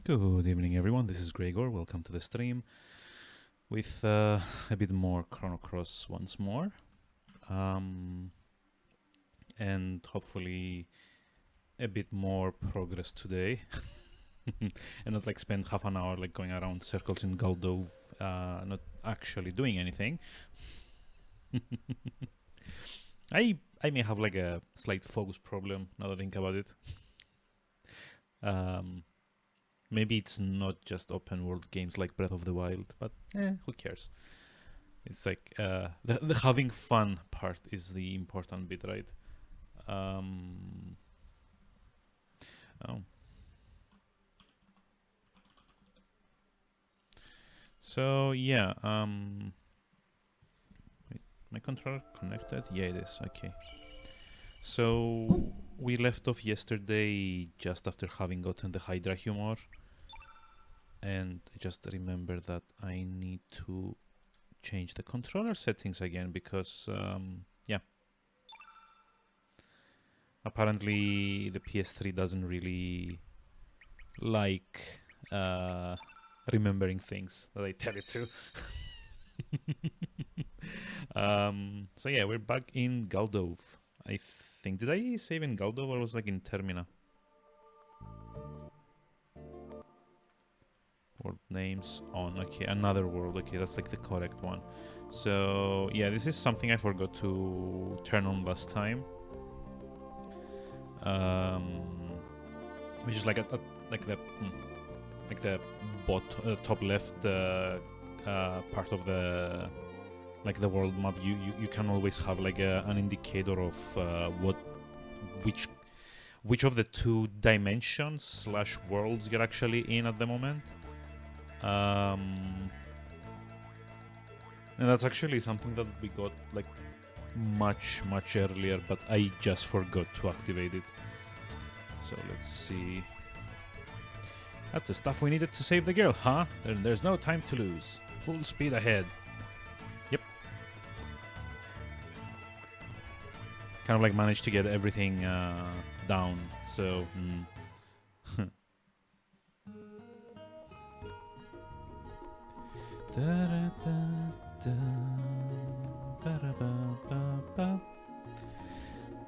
Good evening, everyone. This is Gregor. Welcome to the stream with a bit more Chrono Cross once more, and hopefully a bit more progress today, and not like spend half an hour like going around circles in Galdove, not actually doing anything. I may have like a slight focus problem now that I think about it. Um, Maybe it's not just open world games like Breath of the Wild, but who cares? It's like the having fun part is the important bit, right? Um, oh. So yeah, wait, my controller connected? Yeah, it is. Okay. So we left off yesterday just after having gotten the Hydra humor, and I just remember that I need to change the controller settings again because yeah, apparently the PS3 doesn't really like remembering things that I tell it to. So yeah, we're back in Galdove. I think, did I save in Galdove or was like in Termina? World names on. Okay, another world. Okay, that's like the correct one. So yeah, this is something I forgot to turn on last time. Which is like like the top left part of the like the world map. You can always have like an indicator of which of the two dimensions slash worlds you're actually in at the moment. And that's actually something that we got like much earlier, but I just forgot to activate it. So let's see. That's the stuff we needed to save the girl, huh? There's no time to lose. Full speed ahead. Yep. Kind of like managed to get everything down, so...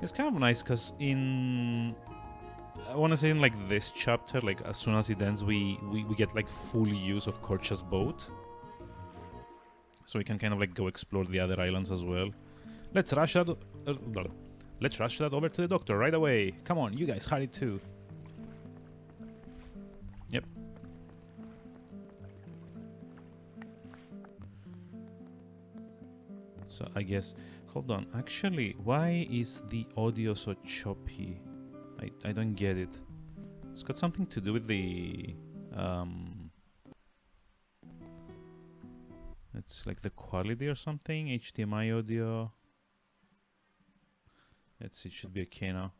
It's kind of nice because I want to say in like this chapter, like as soon as it ends, we get like full use of Korcha's boat, so we can kind of like go explore the other islands as well. Let's rush that over to the doctor right away. Come on, you guys hurry too. Yep. So I guess, hold on, actually, why is the audio so choppy? I don't get it. It's got something to do with the it's like the quality or something. HDMI audio. Let's see, it should be okay now.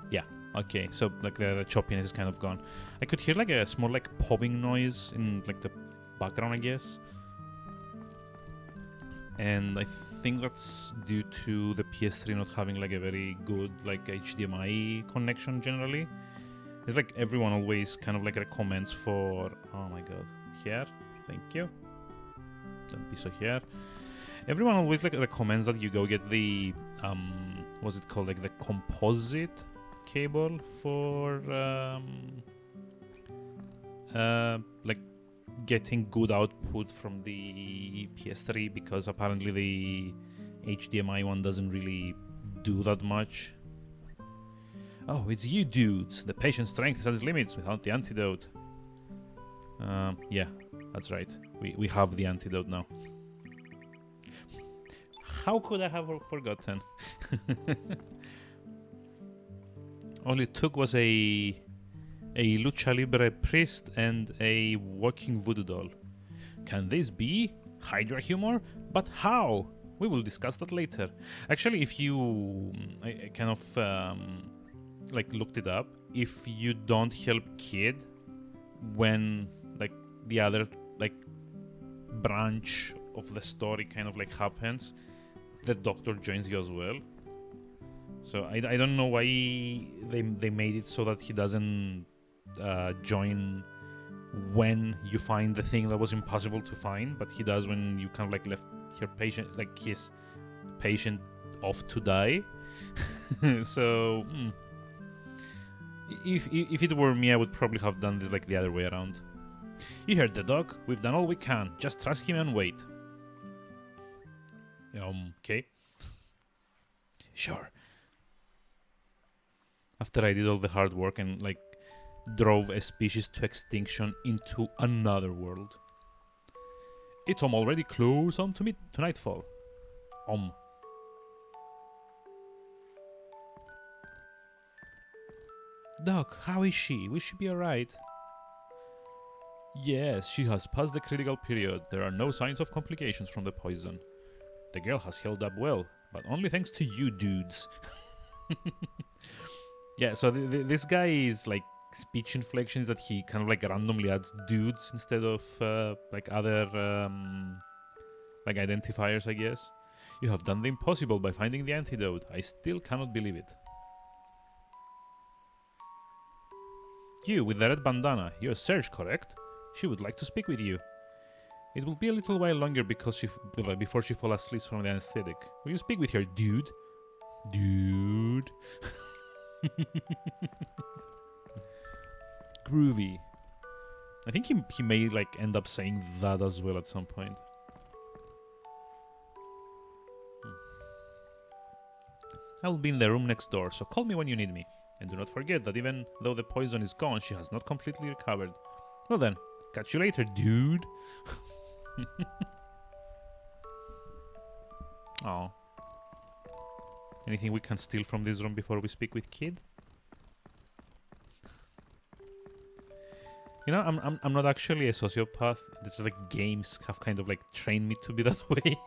Yeah, okay, so like the choppiness is kind of gone. I could hear like a small like popping noise in like the background, I guess. And I think that's due to the PS3 not having like a very good like HDMI connection generally. It's like everyone always kind of like recommends for, oh my god, here, thank you. Don't be so here. Everyone always like recommends that you go get the what's it called, like the composite cable for like getting good output from the PS3, because apparently the HDMI one doesn't really do that much. Oh, it's you dudes. The patient's strength is at its limits without the antidote. Yeah, that's right. We have the antidote now. How could I have forgotten? All it took was a lucha libre priest and a walking voodoo doll. Can this be Hydra humor? But how? We will discuss that later. Actually, if you... I kind of like looked it up. If you don't help Kid when like the other like branch of the story kind of like happens, the doctor joins you as well. So I don't know why they made it so that he doesn't join when you find the thing that was impossible to find, but he does when you kind of like left his patient off to die. So if it were me, I would probably have done this like the other way around. You heard the doc. We've done all we can. Just trust him and wait. Okay. Sure. After I did all the hard work and like drove a species to extinction into another world. It's already close on to nightfall. Doc, how is she? Will she be alright? Yes, she has passed the critical period. There are no signs of complications from the poison. The girl has held up well, but only thanks to you dudes. Yeah, so this guy is like speech inflections that he kind of like randomly adds dudes instead of like other like identifiers, I guess. You have done the impossible by finding the antidote. I still cannot believe it. You with the red bandana, you're Serge, correct? She would like to speak with you. It will be a little while longer because before she falls asleep from the anesthetic. Will you speak with her, dude? Dude. Groovy. I think he may like end up saying that as well at some point. I'll be in the room next door, so call me when you need me. And do not forget that even though the poison is gone, she has not completely recovered. Well then, catch you later, dude. Oh. Anything we can steal from this room before we speak with Kid? You know, I'm not actually a sociopath. It's just like games have kind of like trained me to be that way.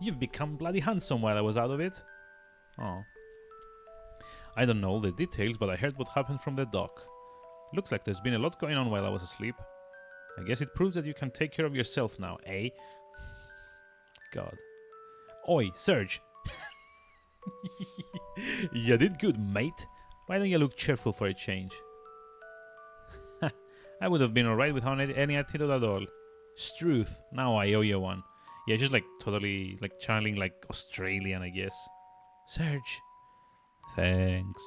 You've become bloody handsome while I was out of it. Oh. I don't know all the details, but I heard what happened from the doc. Looks like there's been a lot going on while I was asleep. I guess it proves that you can take care of yourself now, eh? God. Oi, Serge. You did good, mate. Why don't you look cheerful for a change? I would have been alright without any antidote at all. Struth, now I owe you one. Yeah, just like totally like channeling like Australian, I guess. Serge. Thanks.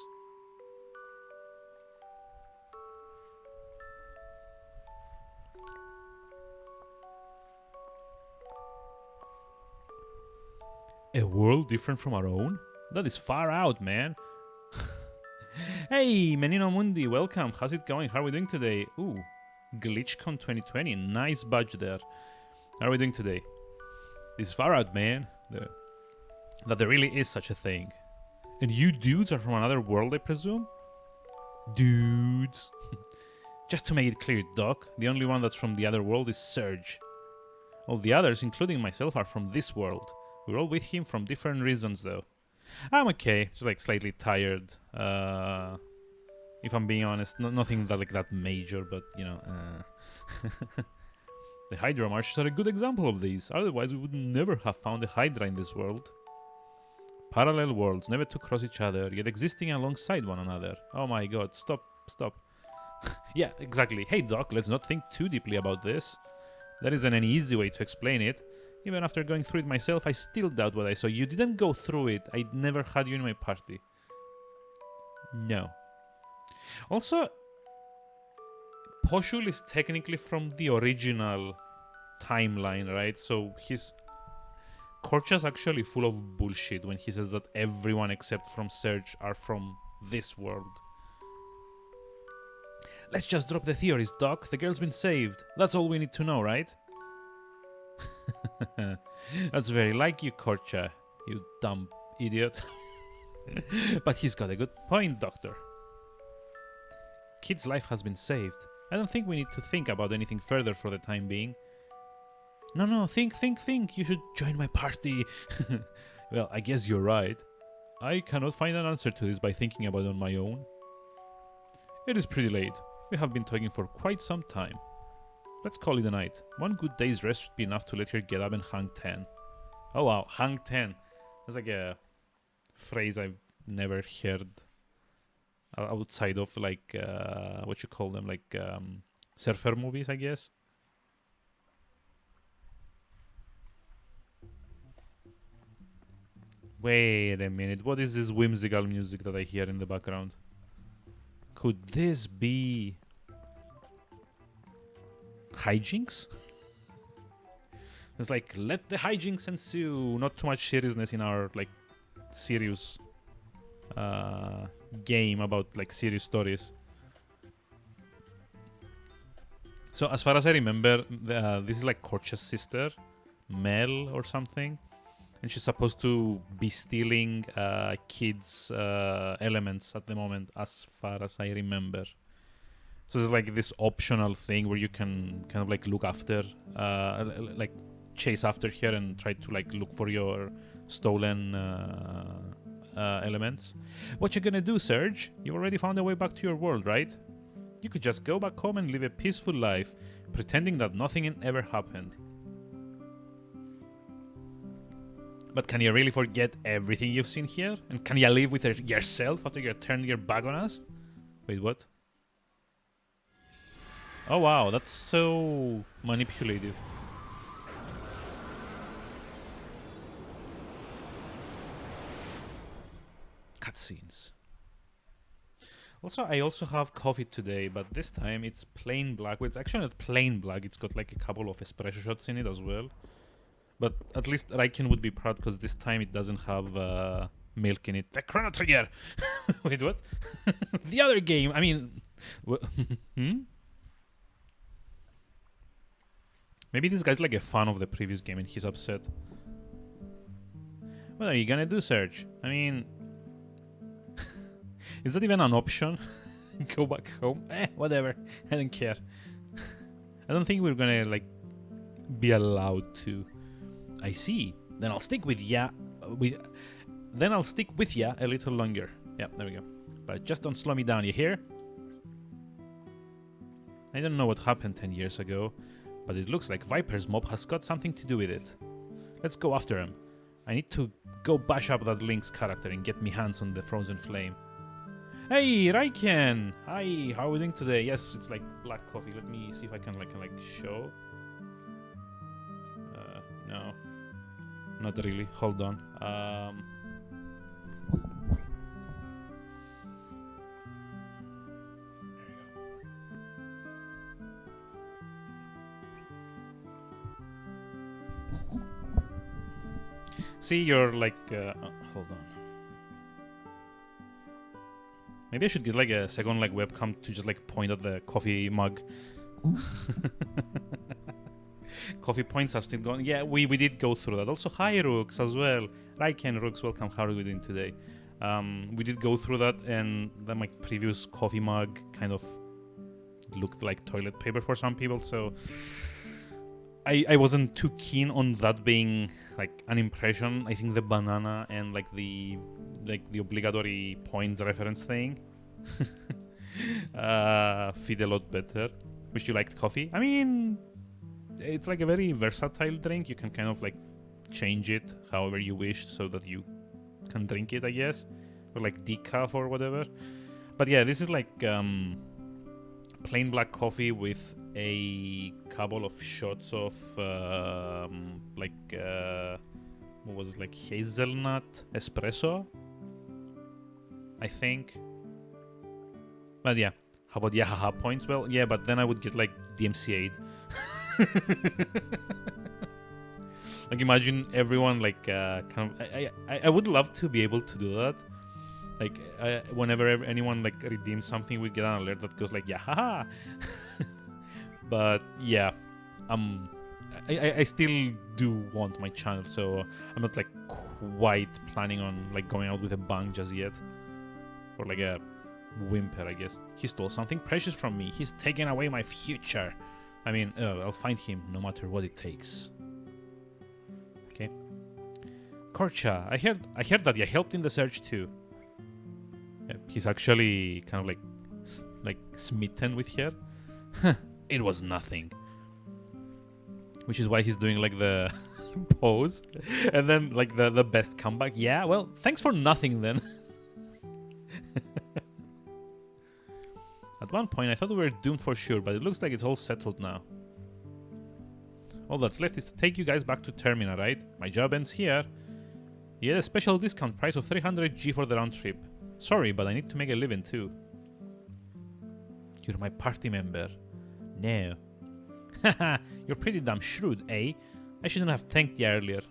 A world different from our own? That is far out, man. Hey, Menino Mundi, welcome. How's it going? How are we doing today? Ooh, GlitchCon 2020. Nice badge there. How are we doing today? This is far out, man. That there really is such a thing. And you dudes are from another world, I presume? Dudes. Just to make it clear, Doc, the only one that's from the other world is Serge. All the others, including myself, are from this world. We're all with him from different reasons, though. I'm okay, just like slightly tired. If I'm being honest, nothing that major, but you know. The Hydra marshes are a good example of these. Otherwise, we would never have found a Hydra in this world. Parallel worlds, never to cross each other, yet existing alongside one another. Oh my god, stop. Yeah, exactly. Hey Doc, let's not think too deeply about this. There isn't any easy way to explain it. Even after going through it myself, I still doubt what I saw. You didn't go through it. I never had you in my party. No. Also, Poshul is technically from the original timeline, right? So his Korcha's actually full of bullshit when he says that everyone except from Serge are from this world. Let's just drop the theories, Doc. The girl's been saved. That's all we need to know, right? That's very like you, Korcha, you dumb idiot. But he's got a good point, Doctor. Kid's life has been saved. I don't think we need to think about anything further for the time being. No, think. You should join my party. Well, I guess you're right. I cannot find an answer to this by thinking about it on my own. It is pretty late. We have been talking for quite some time. Let's call it a night. One good day's rest should be enough to let her get up and hang 10. Oh wow, Hang 10. That's like a phrase I've never heard outside of like what you call them, like surfer movies, I guess. Wait a minute, what is this whimsical music that I hear in the background? Could this be hijinks? It's like, let the hijinks ensue. Not too much seriousness in our like serious game about like serious stories. So as far as I remember, this is like Korcha's sister, Mel or something, and she's supposed to be stealing kids' elements at the moment, as far as I remember. So there's like this optional thing where you can kind of like look after, like chase after her and try to like look for your stolen elements. What you gonna do, Serge? You already found a way back to your world, right? You could just go back home and live a peaceful life, pretending that nothing ever happened. But can you really forget everything you've seen here? And can you live with yourself after you turned your back on us? Wait, what? Oh wow, that's so manipulative. Cutscenes. Also, I also have coffee today, but this time it's plain black. Well, it's actually not plain black. It's got like a couple of espresso shots in it as well. But at least Raiken would be proud because this time it doesn't have milk in it. The Chrono Trigger! Wait, what? The other game! I mean... Maybe this guy's like a fan of the previous game and he's upset. What are you gonna do, Serge? I mean... Is that even an option? Go back home? Whatever. I don't care. I don't think we're gonna, like, be allowed to. I see. Then I'll stick with ya. Then I'll stick with ya a little longer. Yeah, there we go. But just don't slow me down, you hear? I don't know what happened 10 years ago, but it looks like Viper's mob has got something to do with it. Let's go after him. I need to go bash up that Link's character and get me hands on the frozen flame. Hey, Raiken! Hi, how are we doing today? Yes, it's like black coffee. Let me see if I can like show. No, not really. Hold on. See, you're like. Hold on. Maybe I should get like a second like webcam to just like point at the coffee mug. Coffee points are still going. Yeah, we did go through that. Also, hi Rooks as well. Raiken, Rooks, welcome. How are we doing today? We did go through that, and then my previous coffee mug kind of looked like toilet paper for some people, so I wasn't too keen on that being like an impression. I think the banana and like the obligatory points reference thing fit a lot better. Wish you liked coffee. I mean, it's like a very versatile drink. You can kind of like change it however you wish so that you can drink it, I guess, or like decaf or whatever. But yeah, this is like plain black coffee with a couple of shots of what was it, like hazelnut espresso, I think. But yeah, how about Yahaha points? Well, yeah, but then I would get like DMCA'd. Like imagine everyone like kind of. I would love to be able to do that. Like whenever anyone like redeems something, we get an alert that goes like Yahaha. But yeah, I still do want my channel, so I'm not like quite planning on like going out with a bang just yet, or like a whimper, I guess. He stole something precious from me. He's taken away my future. I mean, I'll find him no matter what it takes. Okay. Korcha, I heard that you helped in the search too. He's actually kind of like smitten with her. It was nothing. Which is why he's doing like the pose, and then like the best comeback. Yeah, well, thanks for nothing then. At one point, I thought we were doomed for sure, but it looks like it's all settled now. All that's left is to take you guys back to Termina, right? My job ends here. You get a special discount price of 300 G for the round trip. Sorry, but I need to make a living too. You're my party member. No. Haha, you're pretty damn shrewd, eh? I shouldn't have thanked you earlier.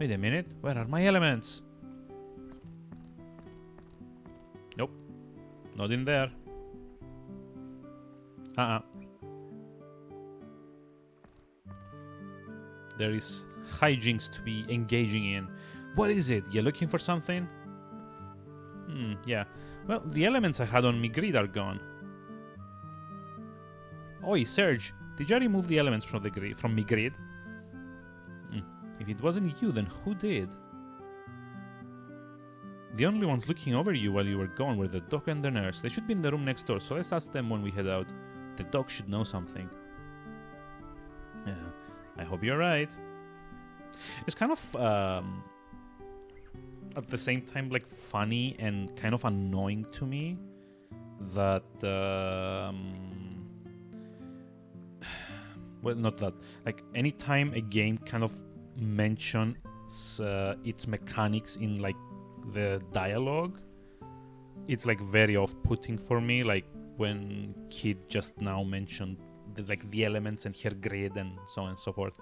Wait a minute, where are my elements? Nope. Not in there. There is hijinks to be engaging in. What is it? You looking for something? Yeah. Well, the elements I had on my grid are gone. Oi, Serge, did you remove the elements from my grid? If it wasn't you, then who did? The only ones looking over you while you were gone were the doc and the nurse. They should be in the room next door, so let's ask them when we head out. The doc should know something. I hope you're right. It's kind of, at the same time, like, funny and kind of annoying to me that, well, not that. Like, anytime a game kind of mentions its mechanics in, like, the dialogue, it's, like, very off-putting for me. Like, when Kid just now mentioned, the elements and her grid and so on and so forth.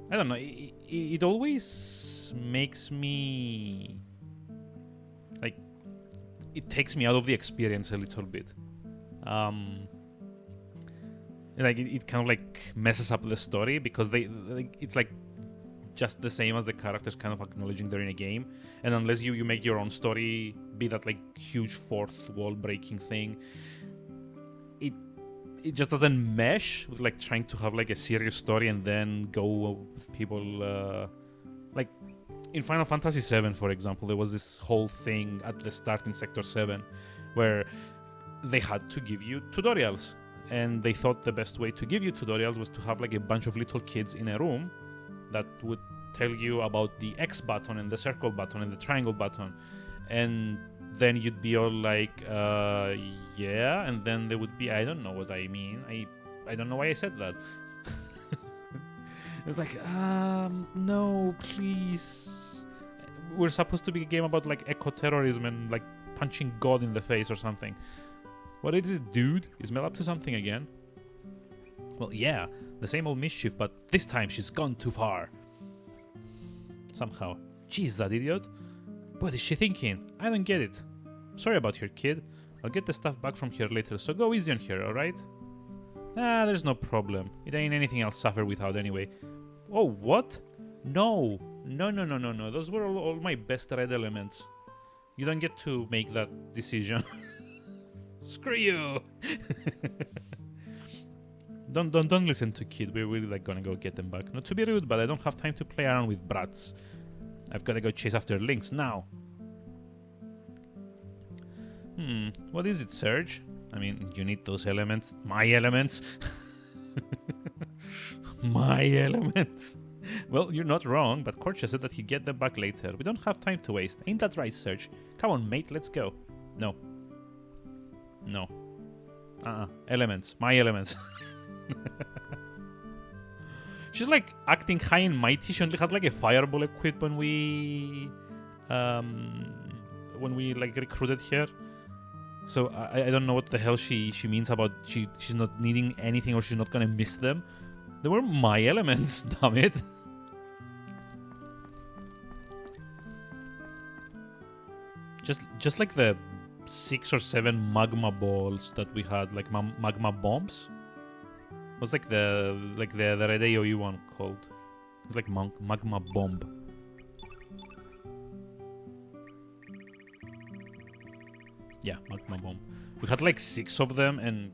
I don't know. It always makes me... like, it takes me out of the experience a little bit. Like it kind of like messes up the story because it's like just the same as the characters kind of acknowledging they're in a game, and unless you make your own story, be that like huge fourth wall breaking thing, it just doesn't mesh with like trying to have like a serious story and then go with people like in Final Fantasy VII, for example. There was this whole thing at the start in Sector 7 where they had to give you tutorials. And they thought the best way to give you tutorials was to have like a bunch of little kids in a room that would tell you about the X button and the circle button and the triangle button. And then you'd be all like, yeah. And then there would be, I don't know what I mean. I don't know why I said that. It's like, no, please. We're supposed to be a game about like eco-terrorism and like punching God in the face or something. What is it, dude? Is Mel up to something again? Well, yeah, the same old mischief, but this time she's gone too far. Somehow. Jeez, that idiot. What is she thinking? I don't get it. Sorry about her, kid. I'll get the stuff back from here later, so go easy on her, alright? There's no problem. It ain't anything I'll suffer without anyway. Oh, what? No. No. Those were all my best red elements. You don't get to make that decision. Screw you! Don't listen to Kid. We're really like gonna go get them back. Not to be rude, but I don't have time to play around with brats. I've gotta go chase after Lynx now. What is it, Serge? I mean, you need those elements. My elements. My elements. Well, you're not wrong, but Korcha said that he'd get them back later. We don't have time to waste. Ain't that right, Serge? Come on, mate, let's go. No. Elements. My elements. She's like acting high and mighty. She only had like a fireball equipped when we like recruited her. So I don't know what the hell she means about she's not needing anything or she's not gonna miss them. They were my elements, damn it. Just like the 6 or 7 magma balls that we had, like magma bombs. What's like the red AOE one called? It's like magma bomb. Yeah, magma bomb. We had like 6 of them, and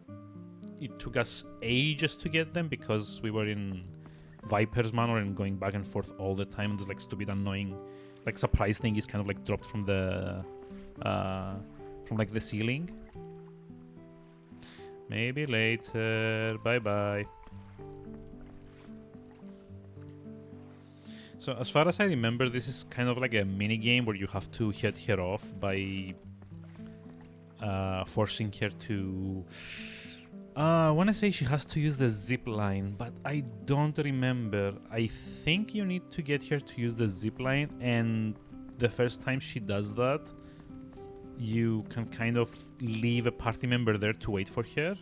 it took us ages to get them because we were in Viper's Manor and going back and forth all the time. And this like stupid, annoying, like surprise thing is kind of like dropped from the like the ceiling. Maybe later. Bye bye. So as far as I remember, this is kind of like a mini game where you have to head her off by forcing her to. I want to say she has to use the zip line, but I don't remember. I think you need to get her to use the zip line, and the first time she does that, you can kind of leave a party member there to wait for her.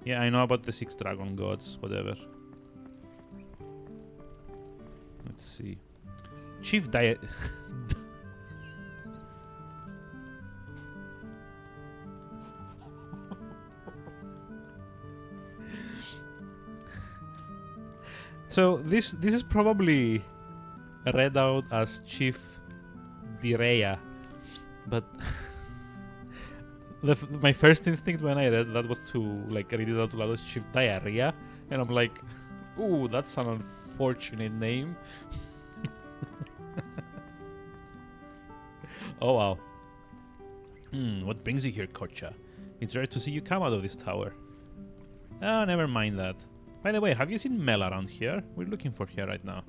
Yeah, I know about the 6 dragon gods, whatever. Let's see. Chief Diet. So this is probably read out as Chief Direa, but my first instinct when I read that was to like read it out loud as Chief Diarrhea, and I'm like, ooh, that's an unfortunate name. Oh wow. What brings you here, Kocha? It's rare to see you come out of this tower. Oh, never mind that. By the way, have you seen Mel around here? We're looking for her right now.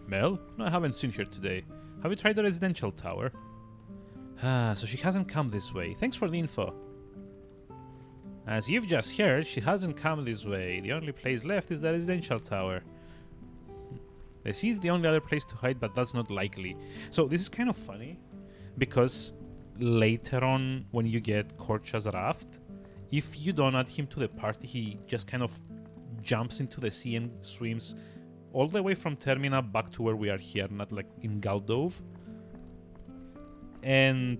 Mel? No, I haven't seen her today. Have you tried the residential tower? Ah, so she hasn't come this way. Thanks for the info. As you've just heard, she hasn't come this way. The only place left is the residential tower. The sea is the only other place to hide, but that's not likely. So this is kind of funny, because later on, when you get Korcha's raft, if you don't add him to the party, he just kind of jumps into the sea and swims all the way from Termina back to where we are here, not like in Galdove. And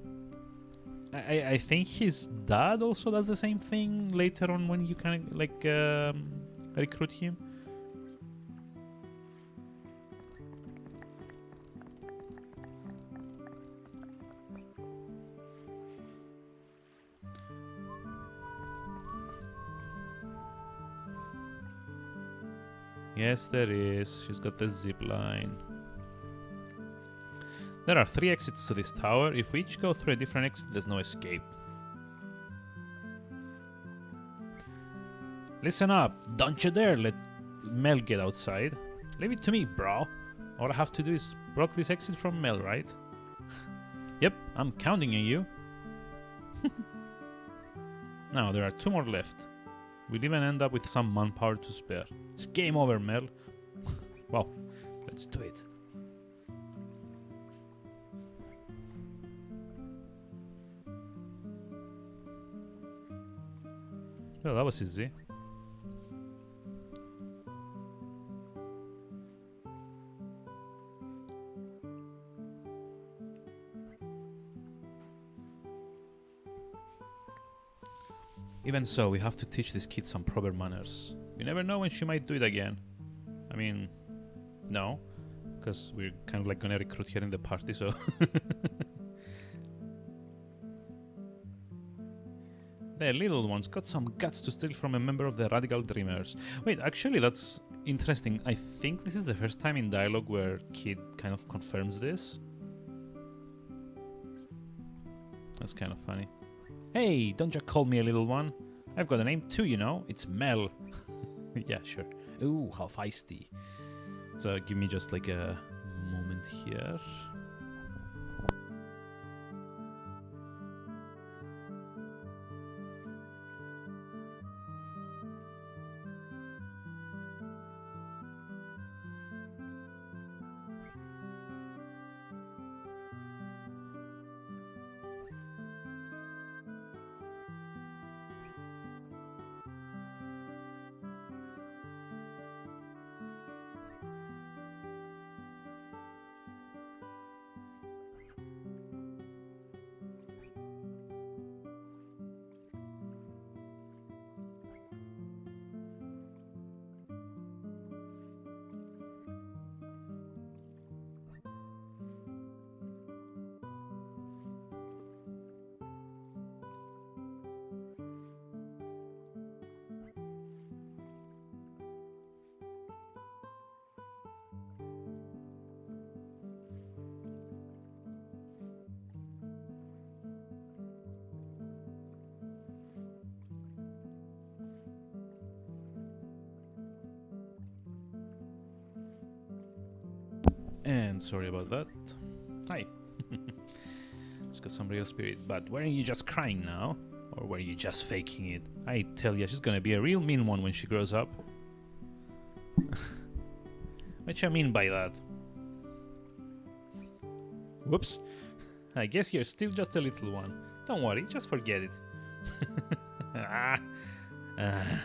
I think his dad also does the same thing later on when you kind of like recruit him. Yes, there is. She's got the zip line. There are 3 exits to this tower. If we each go through a different exit, there's no escape. Listen up. Don't you dare let Mel get outside. Leave it to me, bro. All I have to do is block this exit from Mel, right? Yep, I'm counting on you. Now, there are 2 more left. We'll even end up with some manpower to spare. It's game over, Mel. Well, let's do it. Well, that was easy. Even so, we have to teach this kid some proper manners. We never know when she might do it again. I mean, no, because we're kind of like gonna recruit her in the party, so... The little one's got some guts to steal from a member of the Radical Dreamers. Wait, actually, that's interesting. I think this is the first time in dialogue where Kid kind of confirms this. That's kind of funny. Hey, don't you call me a little one. I've got a name too, you know. It's Mel. Yeah, sure. Ooh, how feisty. So give me just like a moment here. And sorry about that. Hi. She's got some real spirit, but weren't you just crying now? Or were you just faking it? I tell ya, she's gonna be a real mean one when she grows up. What you mean by that? Whoops. I guess you're still just a little one. Don't worry, just forget it.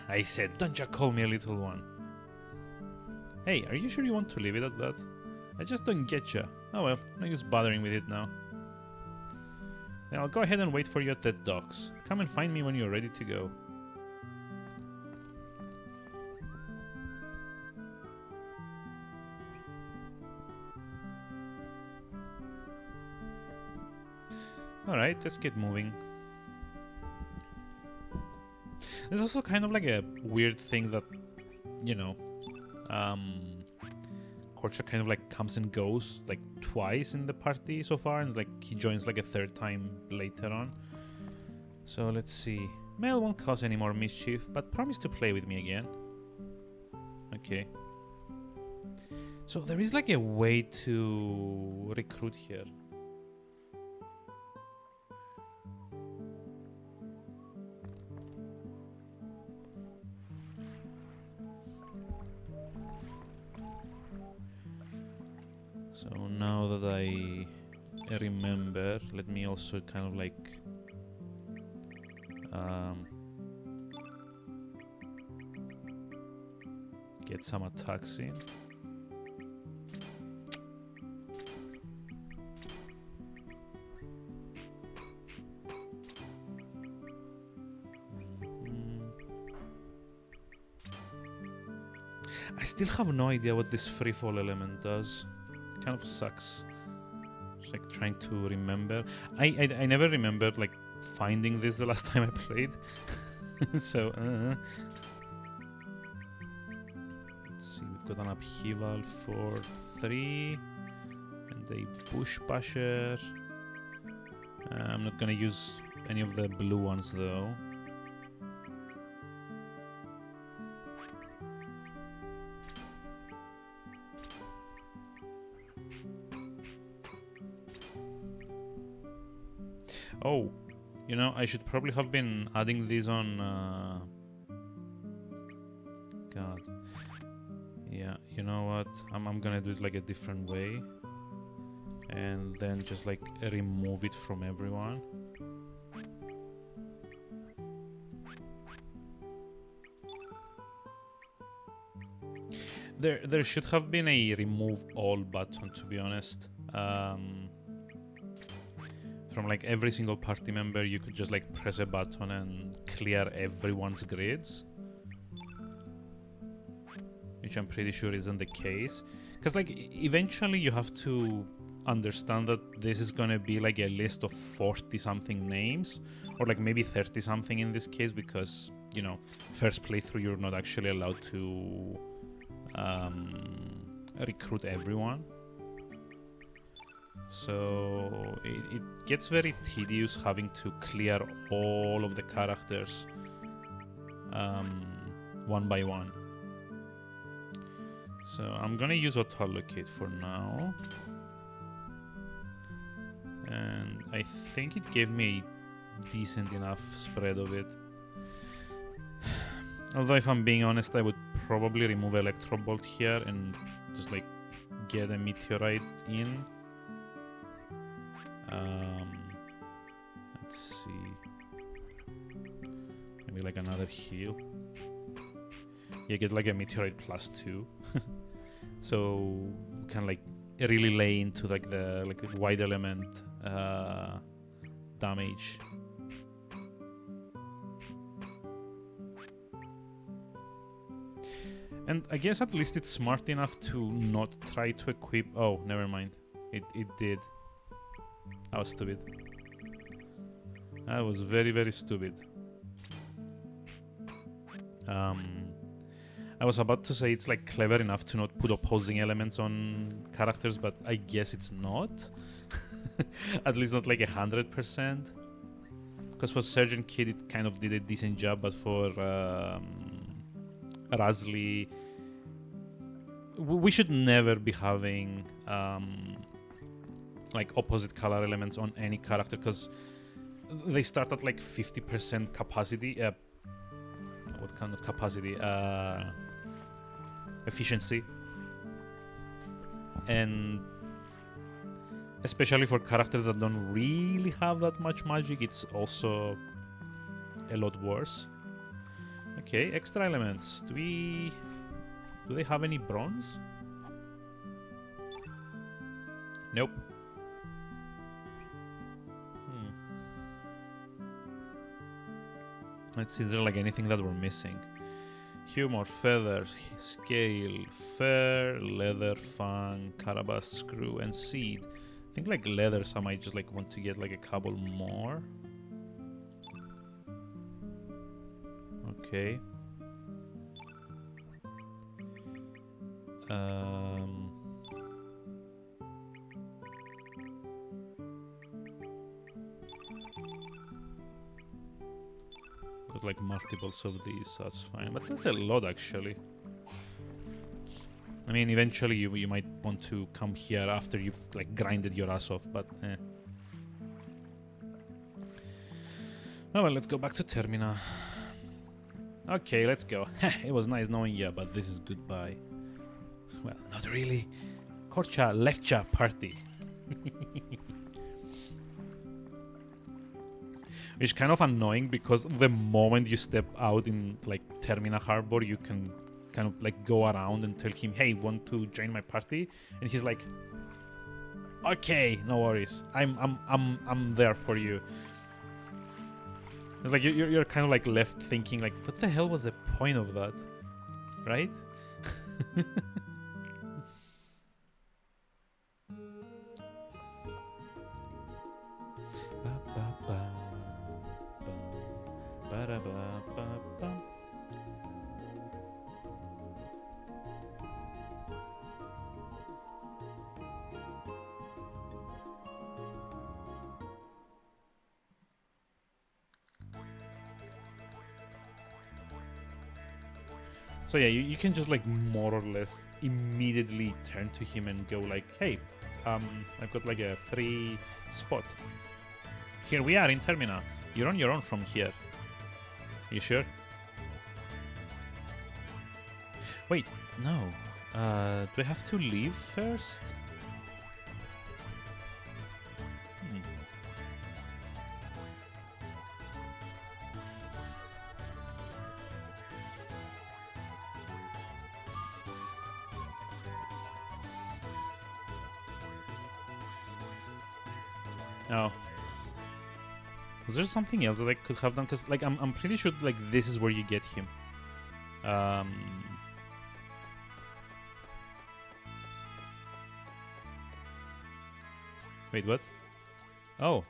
I said, don't you call me a little one. Hey, are you sure you want to leave it at that? I just don't get you. Oh well, no use bothering with it now. Then I'll go ahead and wait for you at the docks. Come and find me when you're ready to go. Alright, let's get moving. There's also kind of like a weird thing that, you know, Korcha kind of like comes and goes like twice in the party so far, and like he joins like a third time later on. So let's see. Mel won't cause any more mischief, but promise to play with me again. Okay. So there is like a way to recruit here. So now that I remember, let me also kind of like get some attacks in. I still have no idea what this freefall element does. Kind of sucks. Just like trying to remember. I never remembered like finding this the last time I played. So let's see, we've got an upheaval for 3 and a bush basher. I'm not gonna use any of the blue ones though. Oh, you know, I should probably have been adding these on... God. Yeah, you know what? I'm gonna do it like a different way. And then just like remove it from everyone. There should have been a remove all button, to be honest. From like every single party member, you could just like press a button and clear everyone's grids, which I'm pretty sure isn't the case. Because like eventually you have to understand that this is gonna be like a list of 40 something names, or like maybe 30 something in this case, because, you know, first playthrough you're not actually allowed to recruit everyone. So it gets very tedious having to clear all of the characters one by one. So I'm gonna use auto-allocate for now. And I think it gave me a decent enough spread of it. Although if I'm being honest, I would probably remove Electro Bolt here and just like get a Meteorite in. Let's see. Maybe like another heal. You get like a Meteorite +2. So you can like really lay into like the wide element damage. And I guess at least it's smart enough to not try to equip... Oh, never mind. It did. I was stupid. I was very, very stupid. I was about to say it's like clever enough to not put opposing elements on characters, but I guess it's not. At least not like 100%. Because for Sergeant Kid it kind of did a decent job, but for Razli we should never be having like opposite color elements on any character, because they start at like 50% capacity. What kind of capacity? Efficiency. And especially for characters that don't really have that much magic, it's also a lot worse. Okay, extra elements. Do they have any bronze? Nope. Let's see, is there like anything that we're missing? Humor, feather, scale, fur, leather, fang, carabas, screw, and seed. I think like leathers I might just like want to get like a couple more. Okay. There's like multiples of these, so that's fine. But that's a lot actually. I mean, eventually you might want to come here after you've like grinded your ass off, but eh. Oh well, let's go back to Termina. Okay, let's go. It was nice knowing you, but this is goodbye. Well, not really. Korcha Leftcha party. Which is kind of annoying because the moment you step out in like Termina Harbor, you can kind of like go around and tell him, hey, want to join my party? And he's like, okay, no worries. I'm there for you. It's like you're kind of like left thinking like, what the hell was the point of that? Right? So yeah, you can just like more or less immediately turn to him and go like, hey, I've got like a free spot. Here we are in Termina. You're on your own from here. You sure? Wait, no. Do I have to leave first? Oh. Was there something else that I could have done? Because like I'm pretty sure like this is where you get him. Wait, what? Oh.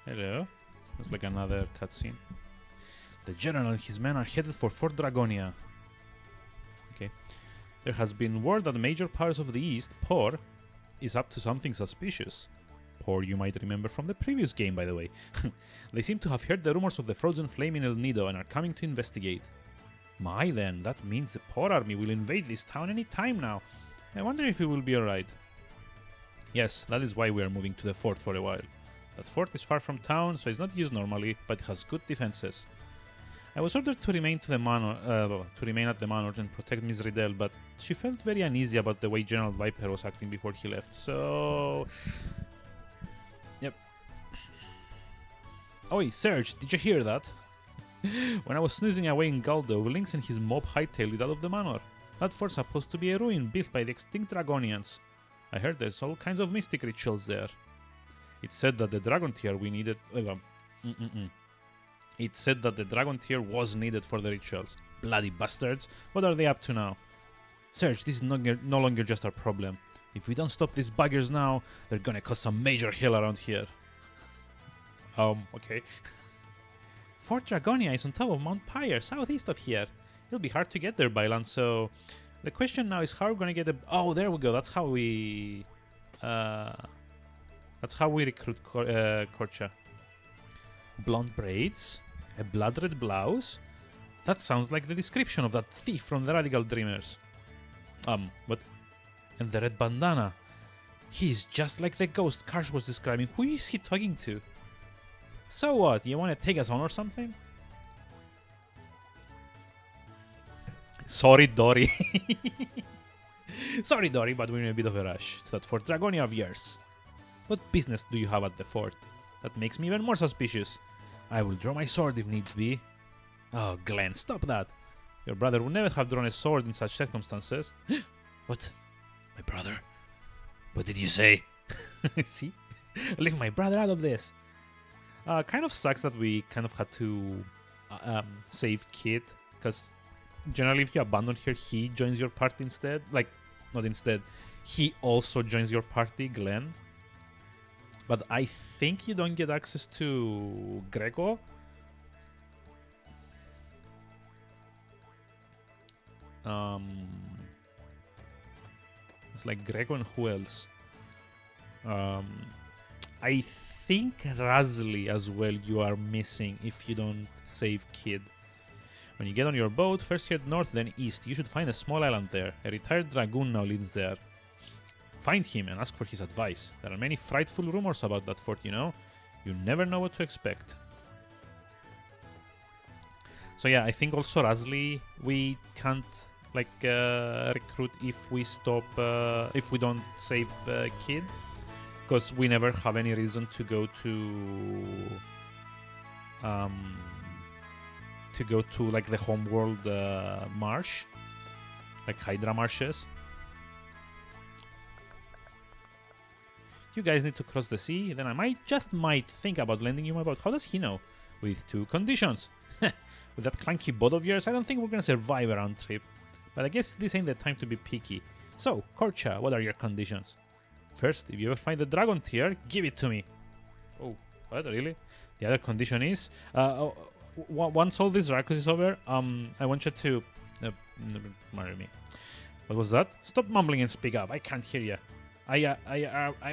Hello. It's like another cutscene. The general and his men are headed for Fort Dragonia. Okay. There has been word that the major powers of the East, Por, is up to something suspicious. Por you might remember from the previous game, by the way. They seem to have heard the rumors of the frozen flame in El Nido and are coming to investigate. My then, that means the Por army will invade this town any time now. I wonder if it will be alright. Yes, that is why we are moving to the fort for a while. That fort is far from town, so it's not used normally, but it has good defenses. I was ordered to remain at the manor and protect Miss Riddell, but she felt very uneasy about the way General Viper was acting before he left, so... Yep. Oi, Serge, did you hear that? When I was snoozing away in Galdo, Lynx and his mob hightailed it out of the manor. That fort's supposed to be a ruin built by the extinct Dragonians. I heard there's all kinds of mystic rituals there. It said that the Dragon Tier we needed... It said that the Dragon Tier was needed for the rituals. Bloody bastards. What are they up to now? Serge, this is no longer just our problem. If we don't stop these buggers now, they're gonna cause some major hell around here. Okay. Fort Dragonia is on top of Mount Pyre, southeast of here. It'll be hard to get there by land, so... The question now is how we're gonna get a... Oh, there we go. That's how we... That's how we recruit Korcha. Blonde braids, a blood red blouse. That sounds like the description of that thief from the Radical Dreamers. What? And the red bandana. He's just like the ghost Karsh was describing. Who is he talking to? So what? You want to take us on or something? Sorry, Dory. Sorry, Dory, but we're in a bit of a rush to that Fort Dragonia of yours. What business do you have at the fort? That makes me even more suspicious. I will draw my sword if needs be. Oh, Glenn, stop that. Your brother would never have drawn a sword in such circumstances. What? My brother? What did you say? See? Leave my brother out of this. Kind of sucks that we kind of had to save Kid, because generally if you abandon her, he joins your party instead. Like, not instead. He also joins your party, Glenn. But I think you don't get access to Greco. It's like Greco and who else? I think Razli as well you are missing if you don't save Kid. When you get on your boat, first head north, then east. You should find a small island there. A retired dragoon now lives there. Find him and ask for his advice. There are many frightful rumors about that fort, you know. You never know what to expect. So yeah, I think also Razli we can't like recruit if we stop if we don't save Kid, because we never have any reason to go to like the homeworld marsh, like Hydra marshes. You guys need to cross the sea, then I might think about lending you my boat. How does he know? With 2 conditions. With that clunky boat of yours, I don't think we're gonna survive a round trip. But I guess this ain't the time to be picky. So, Korcha, what are your conditions? First, if you ever find the dragon tear, give it to me. Oh, what, really? The other condition is, once all this Rakos is over, I want you to marry me. What was that? Stop mumbling and speak up. I can't hear you. I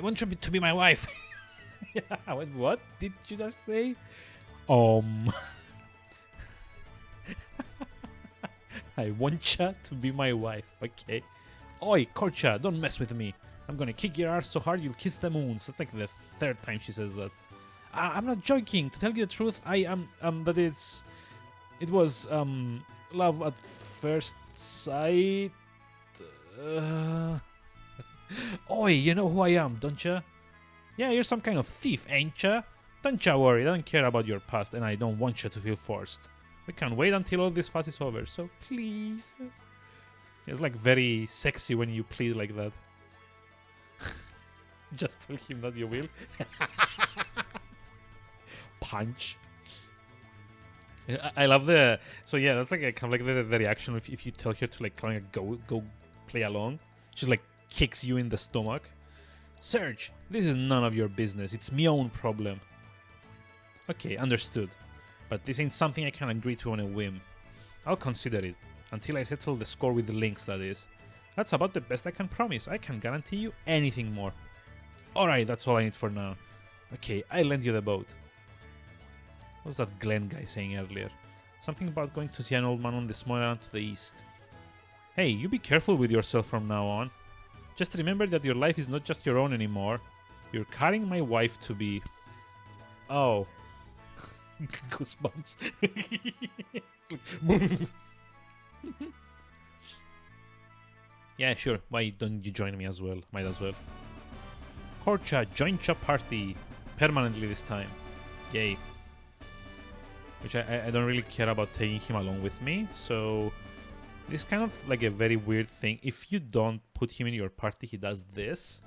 want you to be my wife. Yeah, what did you just say? I want you to be my wife, okay? Oi, Korcha, don't mess with me. I'm gonna kick your ass so hard you'll kiss the moon. So it's like the 3rd time she says that. I'm not joking. To tell you the truth, I am that it was love at first sight. Oi, you know who I am, don't ya? Yeah, you're some kind of thief, ain't ya? Don't ya worry, I don't care about your past, and I don't want you to feel forced. We can wait until all this fuss is over, so please. It's like very sexy when you plead like that. Just tell him that you will. Punch. I love the... So yeah, that's like a, kind of like the reaction if you tell her to like kind of go play along. She's like kicks you in the stomach. Serge, this is none of your business. It's me own problem. Okay, understood. But this ain't something I can agree to on a whim. I'll consider it. Until I settle the score with the links, that is. That's about the best I can promise. I can't guarantee you anything more. Alright, that's all I need for now. Okay, I'll lend you the boat. What was that Glenn guy saying earlier? Something about going to see an old man on the small island to the east. Hey, you be careful with yourself from now on. Just remember that your life is not just your own anymore. You're carrying my wife to be... Oh. Goosebumps. Yeah, sure. Why don't you join me as well? Might as well. Korcha, join your party. Permanently this time. Yay. Which I don't really care about taking him along with me, so... This is kind of like a very weird thing. If you don't put him in your party, he does this.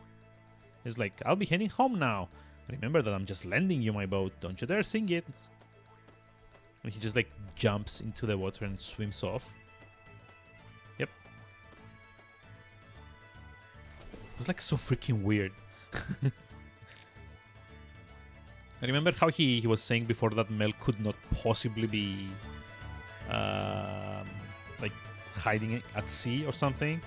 He's like, I'll be heading home now. Remember that I'm just lending you my boat. Don't you dare sing it. And he just like jumps into the water and swims off. Yep. It's like so freaking weird. I remember how he was saying before that Mel could not possibly be like hiding at sea or something.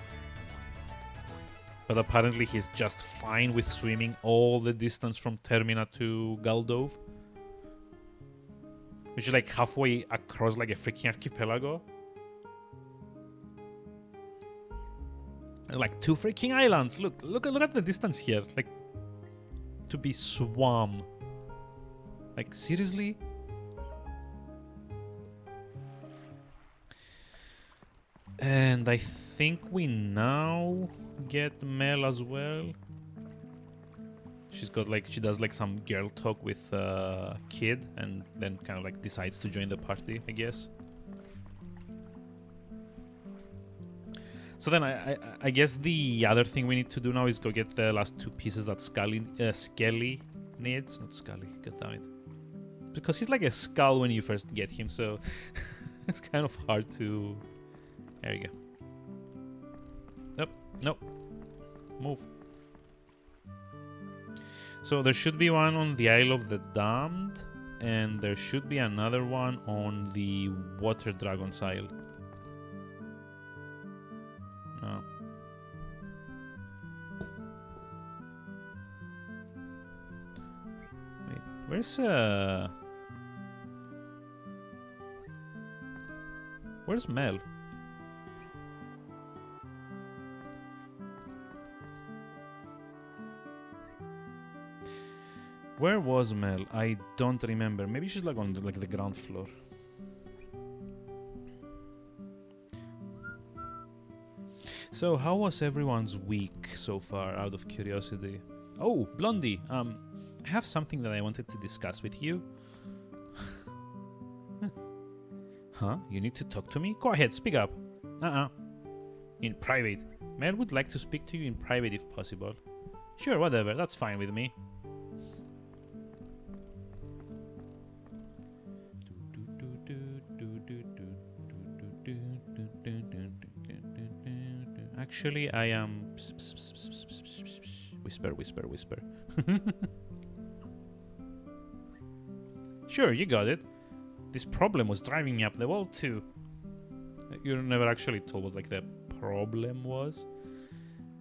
But apparently he's just fine with swimming all the distance from Termina to Galdove. Which is like halfway across like a freaking archipelago. There's like 2 freaking islands. Look at the distance here. Like, to be swum. Like, seriously? And I think we now get Mel as well. She's got like, she does like some girl talk with Kid, and then kind of like decides to join the party, I guess. So then I guess the other thing we need to do now is go get the last 2 pieces that Skelly needs. Not Scully, god damn it. Because he's like a skull when you first get him, so it's kind of hard to... There you go. Nope, nope. Move. So there should be one on the Isle of the Damned, and there should be another one on the Water Dragon's Isle. No. Wait, where's Mel? Where was Mel? I don't remember. Maybe she's like on the ground floor. So how was everyone's week so far, out of curiosity? Oh, Blondie, I have something that I wanted to discuss with you. Huh? You need to talk to me? Go ahead, speak up. In private. Mel would like to speak to you in private if possible. Sure, whatever, that's fine with me. Actually, I am... Whisper, whisper, whisper. Sure, you got it. This problem was driving me up the wall too. You never actually told what like the problem was.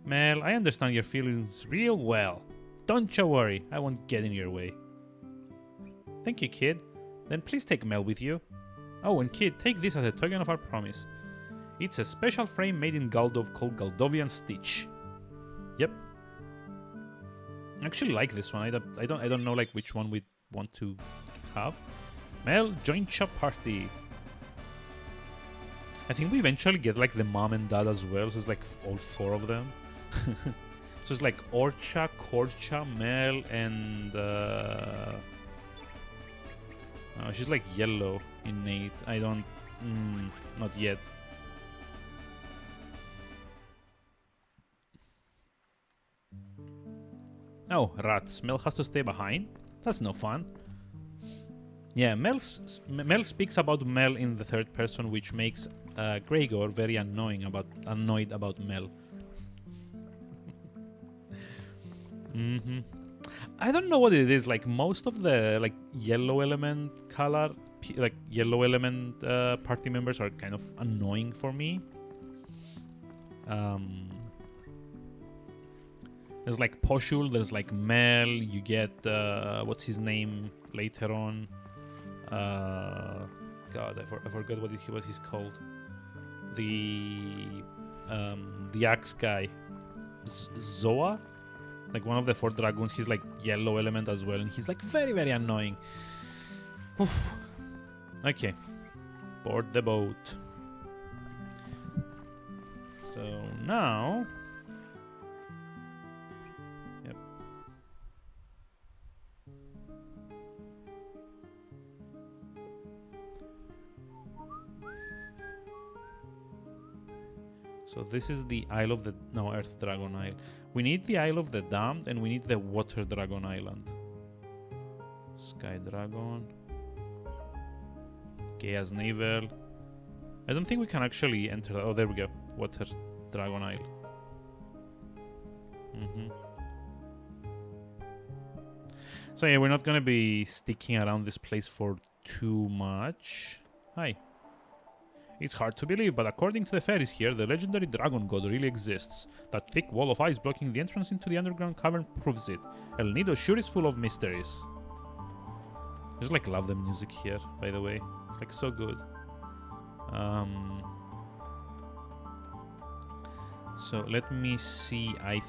Mel, I understand your feelings real well. Don't you worry, I won't get in your way. Thank you, Kid. Then please take Mel with you. Oh, and Kid, take this as a token of our promise. It's a special frame made in Galdov called Galdovian Stitch. Yep. I actually like this one. I don't know like which one we want to have. Mel, join Chop Party. I think we eventually get like the mom and dad as well, so it's like all 4 of them. So it's like Orcha, Korcha, Mel, and oh, she's like yellow innate. I don't... not yet. Oh, rats. Mel has to stay behind? That's no fun. Yeah, Mel speaks about Mel in the 3rd person, which makes Gregor very annoyed about Mel. I don't know what it is. Like most of the like yellow element color, like yellow element party members are kind of annoying for me. There's like Poshul, there's like Mel, you get what's his name later on. God, I forgot what he's called. The axe guy, Zoa, like one of the 4 dragoons. He's like yellow element as well, and he's like very, very annoying. Okay, board the boat. So now, yep. So this is the Isle of the... No, Earth Dragon Isle. We need the Isle of the Damned, and we need the Water Dragon Island. Sky Dragon. Chaos Navel. I don't think we can actually enter that. Oh, there we go. Water Dragon Isle. So yeah, we're not going to be sticking around this place for too much. Hi. It's hard to believe, but according to the fairies here, the legendary dragon god really exists. That thick wall of ice blocking the entrance into the underground cavern proves it. El Nido sure is full of mysteries. I just like love the music here, by the way. It's like so good. So let me see. I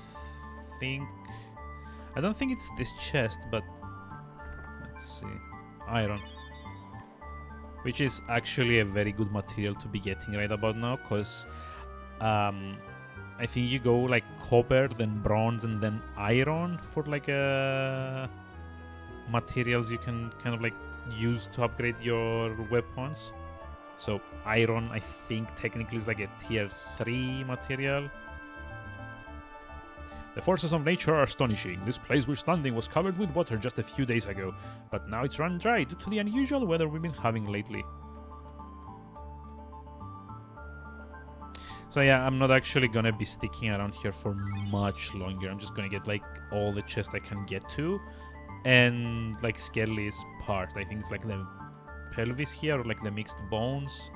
don't think it's this chest, but let's see. Iron. Which is actually a very good material to be getting right about now, because I think you go like copper, then bronze, and then iron for like materials you can kind of like use to upgrade your weapons. So iron, I think technically is like a tier 3 material. The forces of nature are astonishing. This place we're standing was covered with water just a few days ago, but now it's run dry due to the unusual weather we've been having lately. So yeah, I'm not actually gonna be sticking around here for much longer. I'm just gonna get like all the chests I can get to, and like Skelly's part. I think it's like the pelvis here, or like the mixed bones.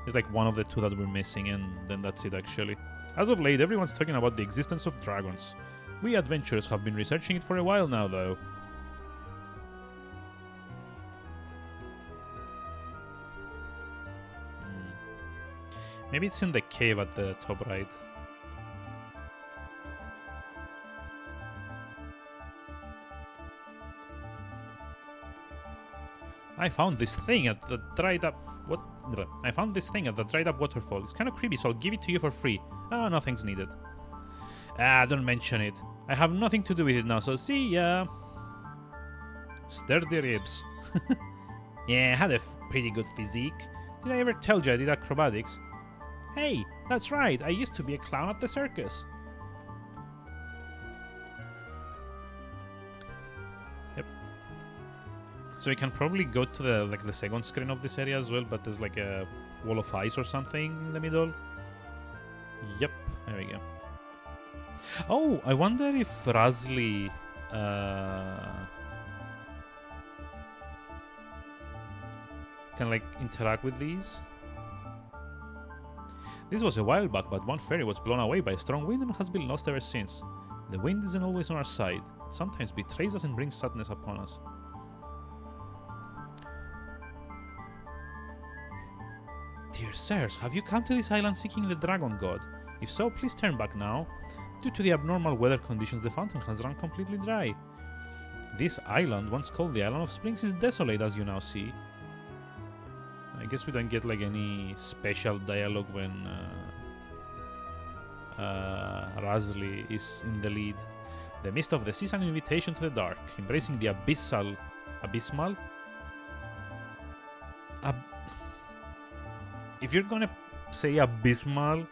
It's like one of the two that we're missing, and then that's it actually. As of late, everyone's talking about the existence of dragons. We adventurers have been researching it for a while now, though. Maybe it's in the cave at the top right. I found this thing at the dried up... What? I found this thing at the dried up waterfall. It's kind of creepy, so I'll give it to you for free. Ah, nothing's needed. Ah, don't mention it. I have nothing to do with it now, so see ya. Sturdy ribs. Yeah, I had a pretty good physique. Did I ever tell you I did acrobatics? Hey, that's right. I used to be a clown at the circus. Yep. So we can probably go to the second screen of this area as well, but there's like a wall of ice or something in the middle. Yep, there we go. Oh, I wonder if Razli can like interact with these. This was a while back, but one ferry was blown away by a strong wind and has been lost ever since. The wind isn't always on our side. It sometimes betrays us and brings sadness upon us. Dear sirs, have you come to this island seeking the dragon god? If so, please turn back now. Due to the abnormal weather conditions, the fountain has run completely dry. This island, once called the Island of Springs, is desolate, as you now see. I guess we don't get like any special dialogue when Razli is in the lead. The mist of the sea is an invitation to the dark, embracing the abysmal. If you're gonna say abysmal,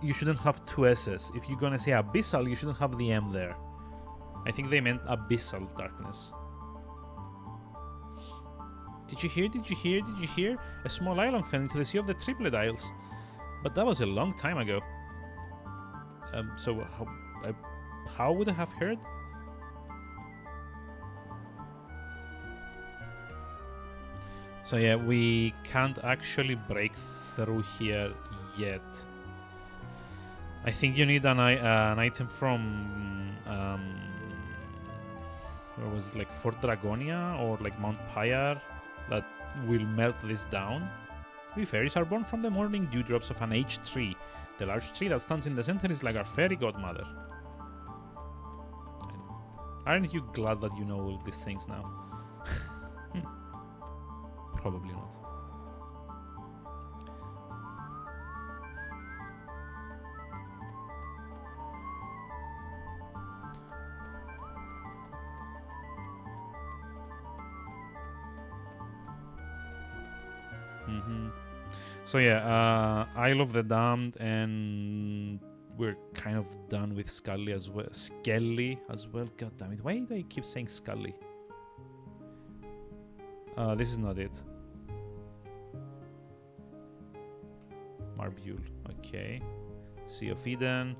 you shouldn't have two S's. If you're gonna say abyssal, you shouldn't have the M there. I think they meant abyssal darkness. Did you hear? Did you hear? Did you hear? A small island fell into the Sea of the Triplet Isles. But that was a long time ago. So how would I have heard? So yeah, we can't actually break through here yet. I think you need an item from where was it, like Fort Dragonia or like Mount Pyre that will melt this down. We fairies are born from the morning dewdrops of an aged tree. The large tree that stands in the center is like our fairy godmother. Aren't you glad that you know all these things now? Probably not. So yeah, Isle of the Damned, and we're kind of done with Scully as well. Skelly as well. God damn it! Why do I keep saying Scully? This is not it. Marbule. Okay. Sea of Eden,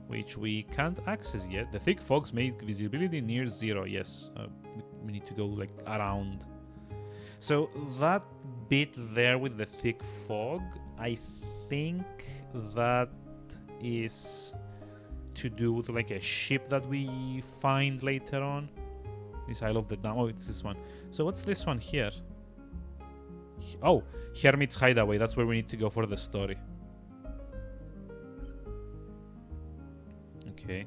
which we can't access yet. The thick fogs make visibility near zero. Yes, we need to go like around. So that bit there with the thick fog, I think that is to do with like a ship that we find later on. This Isle of the Damned. Oh, it's this one. So what's this one here? Oh, Hermit's Hideaway. That's where we need to go for the story. Okay.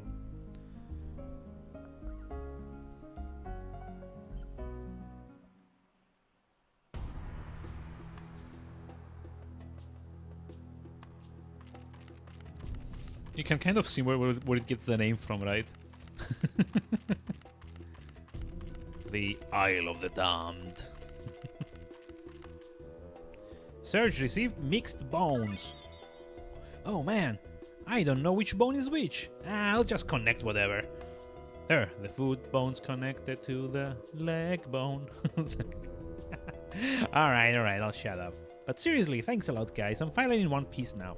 You can kind of see where it gets the name from, right? The Isle of the Damned. Serge received mixed bones. Oh man, I don't know which bone is which. I'll just connect whatever. There, the foot bone's connected to the leg bone. Alright, I'll shut up. But seriously, thanks a lot, guys. I'm finally in one piece now.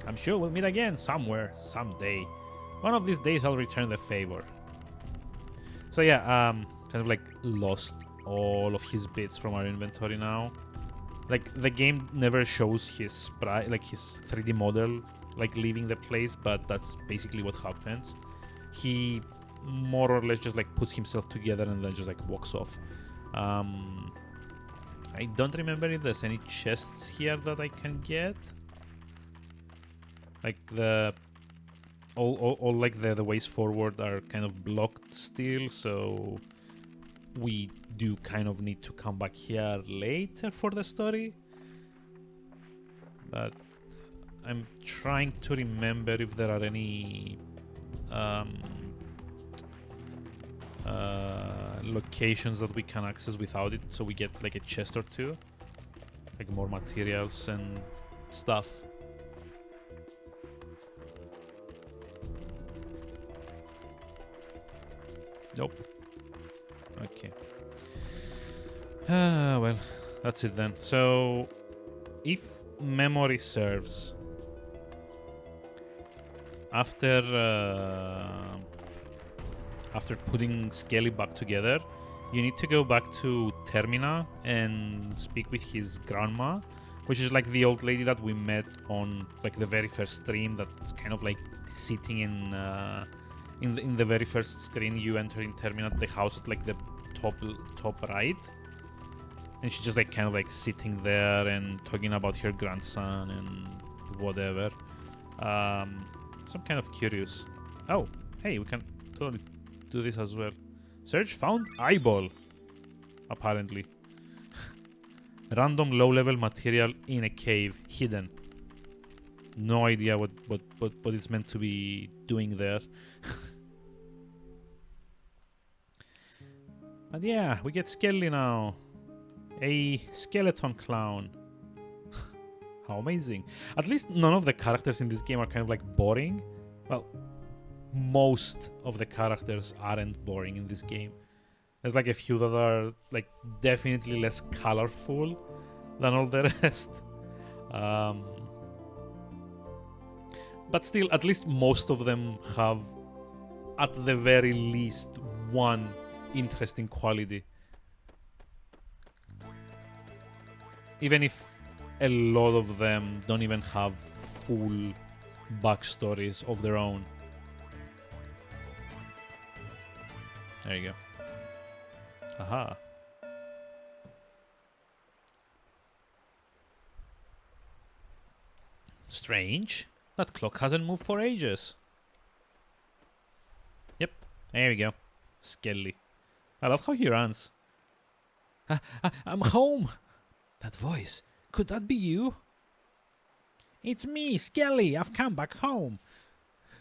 I'm sure we'll meet again somewhere, someday. One of these days I'll return the favor. So yeah, kind of like lost all of his bits from our inventory now. Like, the game never shows his sprite, like his 3D model, like leaving the place, but that's basically what happens. He more or less just like puts himself together and then just like walks off. I don't remember if there's any chests here that I can get. Like all like the ways forward are kind of blocked still, so we do kind of need to come back here later for the story. But I'm trying to remember if there are any locations that we can access without it, so we get like a chest or two, like more materials and stuff. Nope. Okay. Well, that's it then. So, if memory serves, after putting Skelly back together, you need to go back to Termina and speak with his grandma, which is like the old lady that we met on like the very first stream. That's kind of like sitting in the very first screen you enter in Termina, the house at like the top right, and she's just like kind of like sitting there and talking about her grandson and whatever. So I'm kind of curious. Oh, hey, we can totally do this as well. Serge found eyeball, apparently. Random low-level material in a cave, hidden. No idea what it's meant to be doing there. But yeah, we get Skelly now. A skeleton clown. How amazing. At least none of the characters in this game are kind of like boring. Well, most of the characters aren't boring in this game. There's like a few that are like definitely less colorful than all the rest. But still, at least most of them have, at the very least, one interesting quality. Even if a lot of them don't even have full backstories of their own. There you go. Aha. Strange. That clock hasn't moved for ages. Yep, there we go. Skelly. I love how he runs. I'm home. That voice. Could that be you? It's me, Skelly. I've come back home.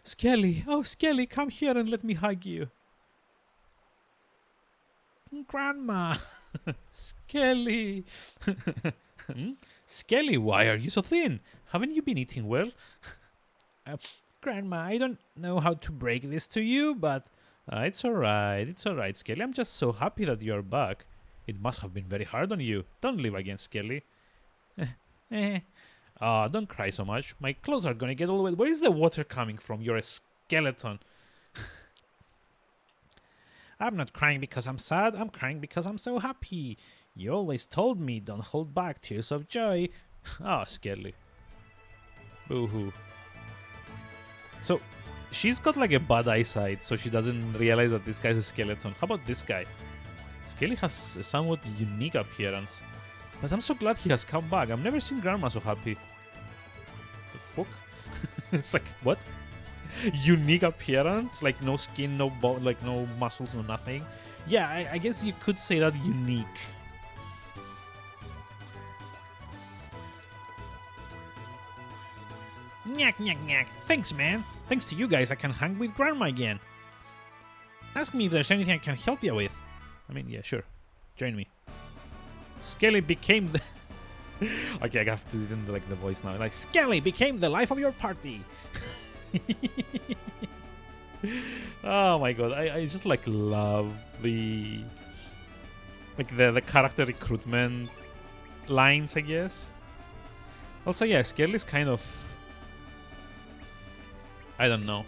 Skelly. Oh, Skelly, come here and let me hug you. Grandma. Skelly. Skelly, why are you so thin? Haven't you been eating well? Grandma, I don't know how to break this to you, but it's alright, Skelly. I'm just so happy that you're back. It must have been very hard on you. Don't leave again, Skelly. Don't cry so much. My clothes are gonna get all wet. Where is the water coming from? You're a skeleton. I'm not crying because I'm sad. I'm crying because I'm so happy. You always told me don't hold back tears of joy. Skelly. Boo-hoo. So, she's got like a bad eyesight, so she doesn't realize that this guy's a skeleton. How about this guy? Skelly has a somewhat unique appearance. But I'm so glad he has come back. I've never seen Grandma so happy. The fuck? It's like, what? unique appearance, like no skin, no bone, like no muscles, no nothing. Yeah, I guess you could say that unique. Nyak, nyak, nyak. Thanks, man. Thanks to you guys, I can hang with Grandma again. Ask me if there's anything I can help you with. I mean, yeah, sure. Join me. Skelly became the... Okay, I have to do like the voice now. Like, Skelly became the life of your party. Oh my god, I just like love the... Like the character recruitment lines, I guess. Also, yeah, Skelly's kind of... I don't know.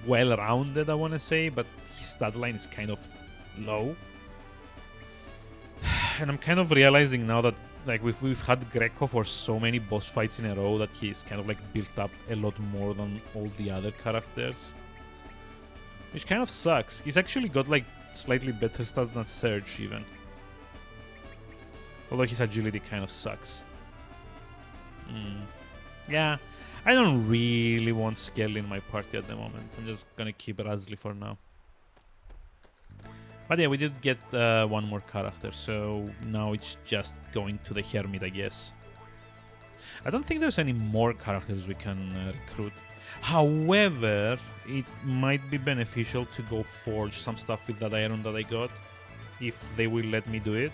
Well-rounded, I want to say, but his stat line is kind of low. And I'm kind of realizing now that like we've had Greco for so many boss fights in a row that he's kind of like built up a lot more than all the other characters. Which kind of sucks. He's actually got like slightly better stats than Surge even. Although his agility kind of sucks. Yeah, I don't really want Skelly in my party at the moment. I'm just gonna keep Razli for now. But yeah, we did get one more character, so now it's just going to the Hermit, I guess. I don't think there's any more characters we can recruit. However, it might be beneficial to go forge some stuff with that iron that I got, if they will let me do it.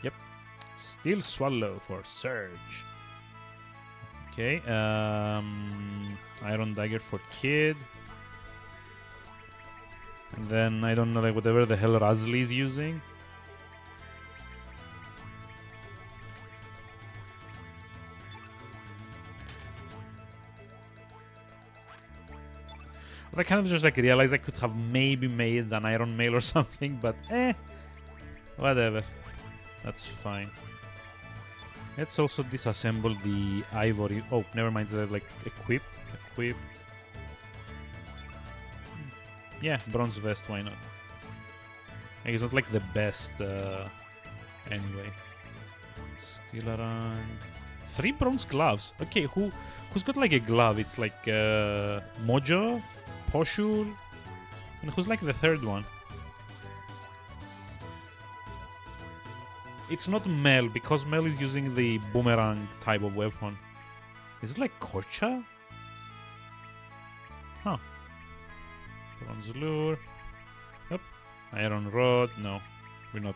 Yep. Still Swallow for Surge. Okay. Iron Dagger for Kid. And then I don't know, like whatever the hell Razli is using. I kind of just like realized I could have maybe made an Iron Mail or something, but whatever. That's fine. Let's also disassemble the ivory. Oh, never mind. They're like equipped. Yeah, bronze vest. Why not? Like, it's not like the best. Anyway, still around 3 bronze gloves. Okay, who's got like a glove? It's like Mojo, Poshul, and who's like the third one? It's not Mel, because Mel is using the boomerang type of weapon. Is it like Korcha? Huh. Bronze lure. Yep. Iron rod. No, we're not.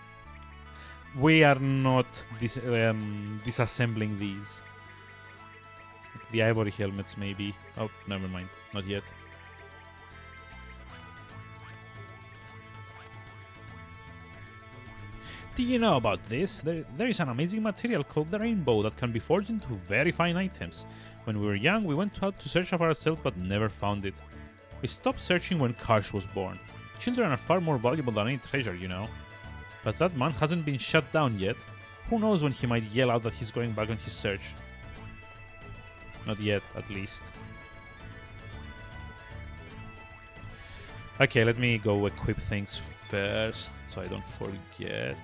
We are not disassembling these. The ivory helmets, maybe. Oh, never mind. Not yet. Do you know about this? There is an amazing material called the rainbow that can be forged into very fine items. When we were young, we went out to search for ourselves but never found it. We stopped searching when Karsh was born. Children are far more valuable than any treasure, you know. But that man hasn't been shut down yet. Who knows when he might yell out that he's going back on his search. Not yet, at least. Okay, let me go equip things first, so I don't forget.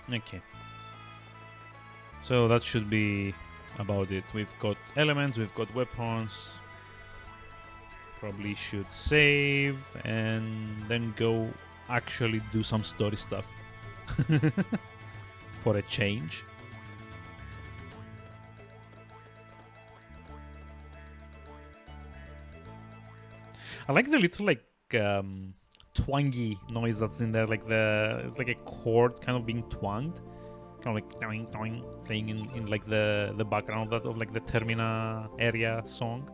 Okay. So that should be about it. We've got elements, we've got weapons. Probably should save and then go actually do some story stuff. For a change. I like the little like twangy noise that's in there, like it's like a chord kind of being twanged, kind of like doing doing playing in like the background of like the Termina area song.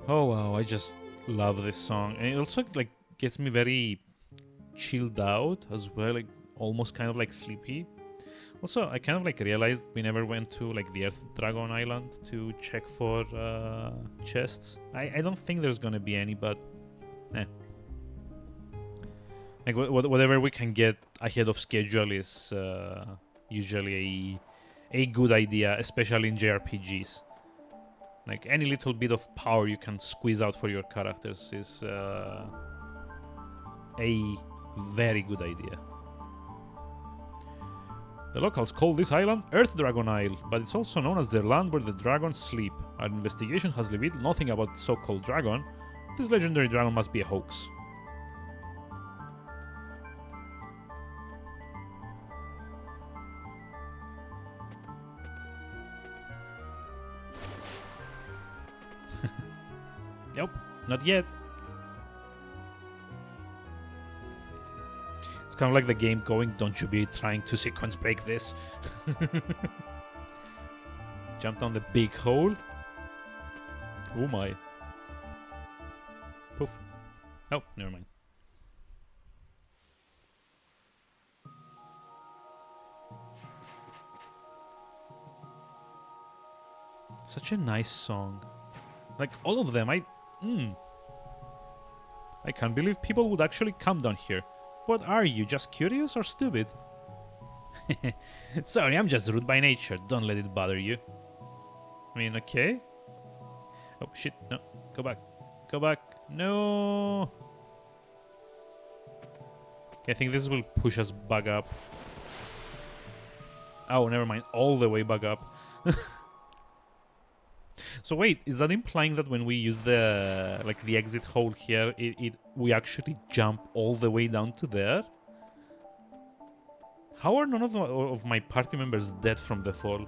Oh wow, I just love this song. And it also like gets me very chilled out as well, like almost kind of like sleepy. Also, I kind of like realized we never went to like the Earth Dragon Island to check for chests. I don't think there's gonna be any, but like whatever we can get ahead of schedule is usually a good idea, especially in JRPGs. Like any little bit of power you can squeeze out for your characters is a very good idea. The locals call this island Earth Dragon Isle, but it's also known as the land where the dragons sleep. Our investigation has revealed nothing about the so-called dragon. This legendary dragon must be a hoax. Nope, not yet. It's kind of like the game going, don't you be trying to sequence break this. Jump down the big hole. Oh my. Poof. Oh, never mind. Such a nice song. Like all of them, I can't believe people would actually come down here. What are you, just curious or stupid? Sorry, I'm just rude by nature. Don't let it bother you. I mean, okay. Oh, shit. No. Go back. Go back. No. Okay, I think this will push us back up. Oh, never mind. All the way back up. So wait, is that implying that when we use the the exit hole here, we actually jump all the way down to there? How are none of my party members dead from the fall?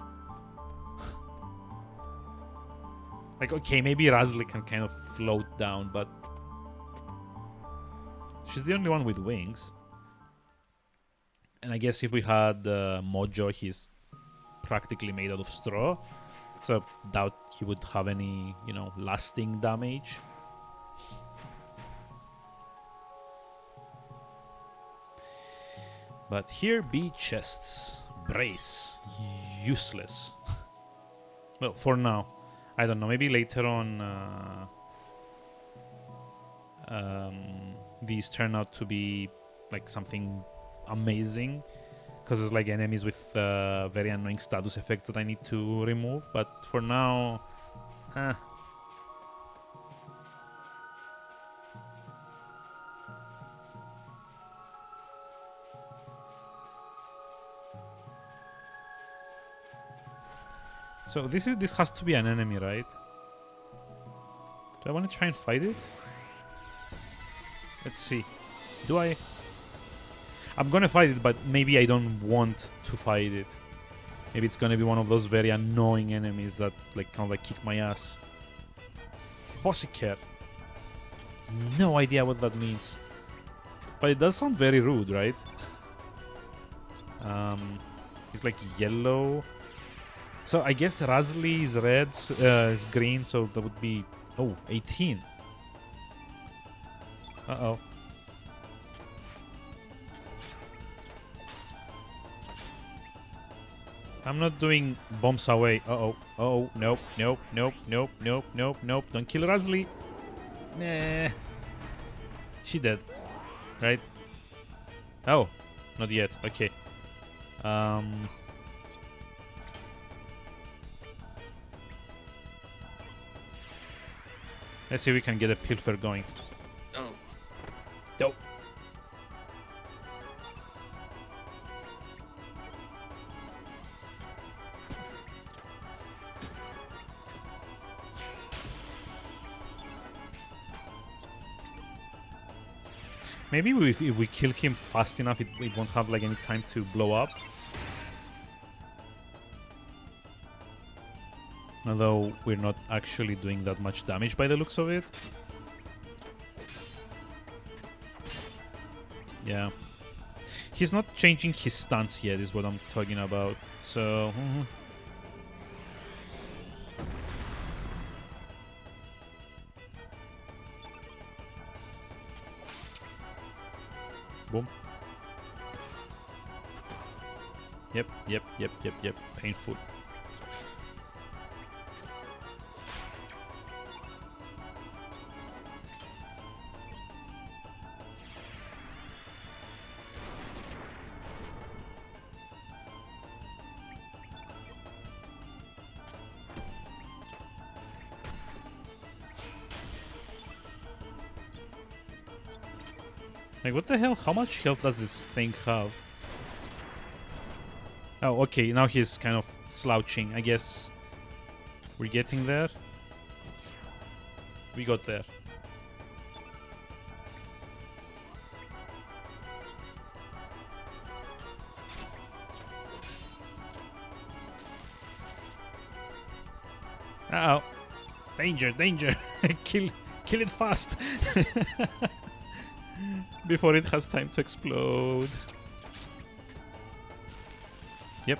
Like, okay, maybe Razli can kind of float down, but she's the only one with wings. And I guess if we had Mojo, he's practically made out of straw. So doubt he would have any, lasting damage. But here be chests. Brace. Useless. Well, for now. I don't know. Maybe later on these turn out to be like something amazing. Because there's like enemies with very annoying status effects that I need to remove. But for now, So this has to be an enemy, right? Do I want to try and fight it? Let's see. Do I? I'm gonna fight it, but maybe I don't want to fight it. Maybe it's gonna be one of those very annoying enemies that kind of kick my ass. Fossiker. No idea what that means. But it does sound very rude, right? He's like yellow. So I guess Razli is red, is green, so that would be... Oh, 18. Uh-oh. I'm not doing bombs away. Uh-oh. Uh-oh. Nope. Nope. Nope. Nope. Nope. Nope. Nope. Don't kill Razli. Nah. She dead. Right? Oh. Not yet. Okay. Let's see if we can get a pilfer going. Oh. Nope. Maybe if we kill him fast enough, it won't have like any time to blow up. Although we're not actually doing that much damage by the looks of it. Yeah. He's not changing his stance yet, is what I'm talking about. So... Boom. Yep. Painful. Like, what the hell? How much health does this thing have? Oh, okay. Now he's kind of slouching. I guess we're getting there. We got there. Uh-oh. Danger, danger. Kill it fast. Before it has time to explode. Yep.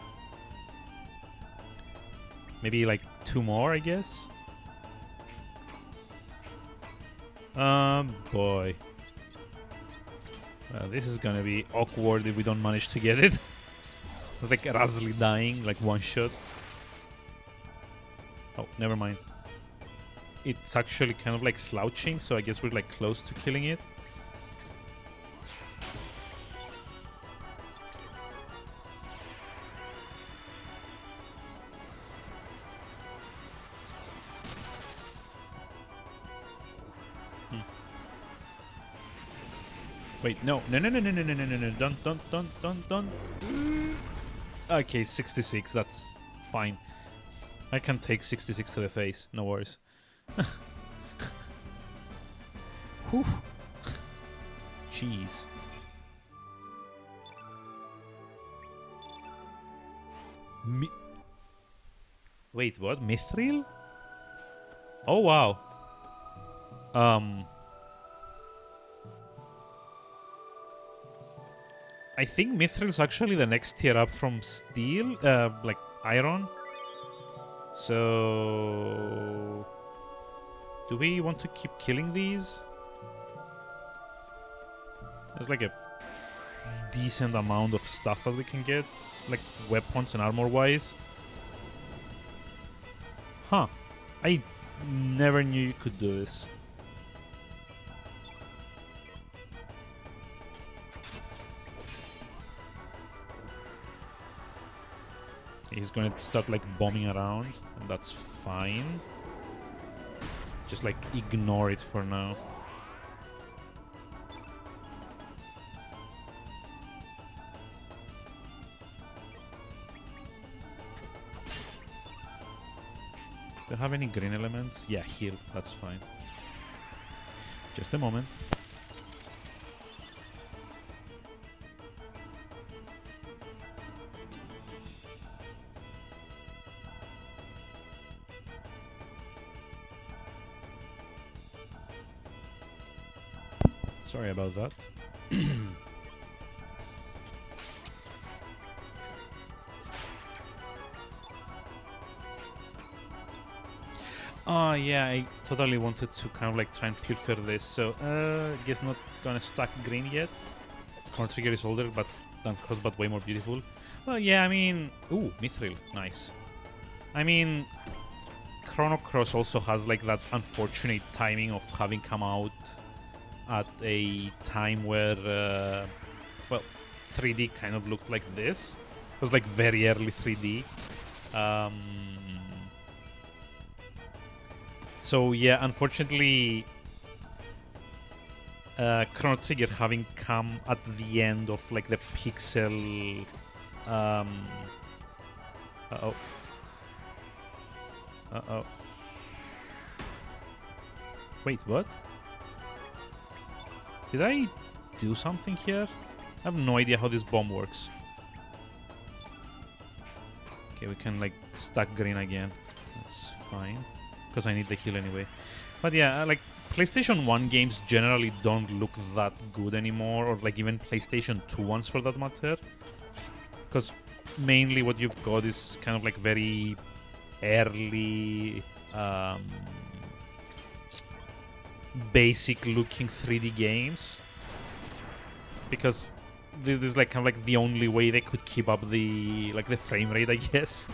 Maybe like 2 more, I guess. Boy. Well, this is gonna be awkward if we don't manage to get it. It's like Razli dying, like 1 shot. Oh, never mind. It's actually kind of like slouching, so I guess we're like close to killing it. Wait, no. Don't. Okay, 66, that's fine. I can take 66 to the face, no worries. Whew. Jeez. Wait, what? Mithril? Oh, wow. I think Mithril is actually the next tier up from steel, like iron. So... do we want to keep killing these? There's like a decent amount of stuff that we can get, like weapons and armor-wise. Huh. I never knew you could do this. He's gonna start like bombing around, and that's fine. Just like ignore it for now. Do you have any green elements? Yeah, heal. That's fine. Just a moment. Sorry about that. Oh yeah, I totally wanted to kind of like try and pilfer this, so guess not gonna stack green yet. Chrono Trigger is older but than Cross, but way more beautiful. Well yeah, I mean, ooh, Mithril, nice. I mean, Chrono Cross also has like that unfortunate timing of having come out at a time where, well, 3D kind of looked like this. It was like very early 3D. So yeah, unfortunately, Chrono Trigger having come at the end of like the pixel. Uh-oh. Uh-oh. Wait, what? Did I do something here? I have no idea how this bomb works. Okay, we can like stack green again. That's fine. Because I need the heal anyway. But yeah, like PlayStation 1 games generally don't look that good anymore. Or like even PlayStation 2 ones for that matter. Because mainly what you've got is kind of like very early basic looking 3D games, because this is like kind of like the only way they could keep up the frame rate, I guess.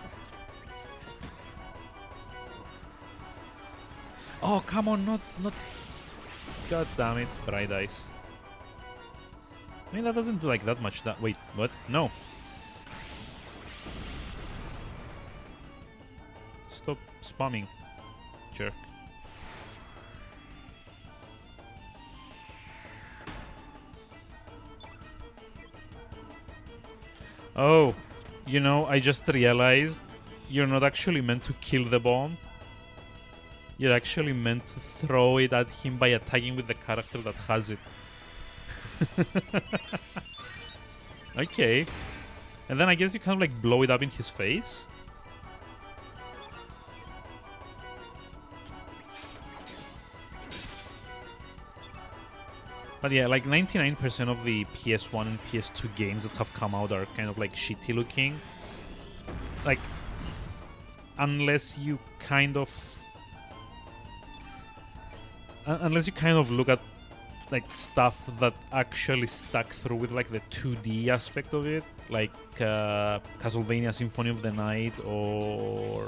Oh, come on, not god damn it, bright eyes. I mean, that doesn't do like that much. That wait, what? No. Stop spamming, jerk. Oh, you know, I just realized you're not actually meant to kill the bomb. You're actually meant to throw it at him by attacking with the character that has it. Okay. And then I guess you kind of like blow it up in his face. But yeah, like 99% of the PS1 and PS2 games that have come out are kind of like shitty looking. Like, unless you kind of look at like stuff that actually stuck through with like the 2D aspect of it, like Castlevania Symphony of the Night, or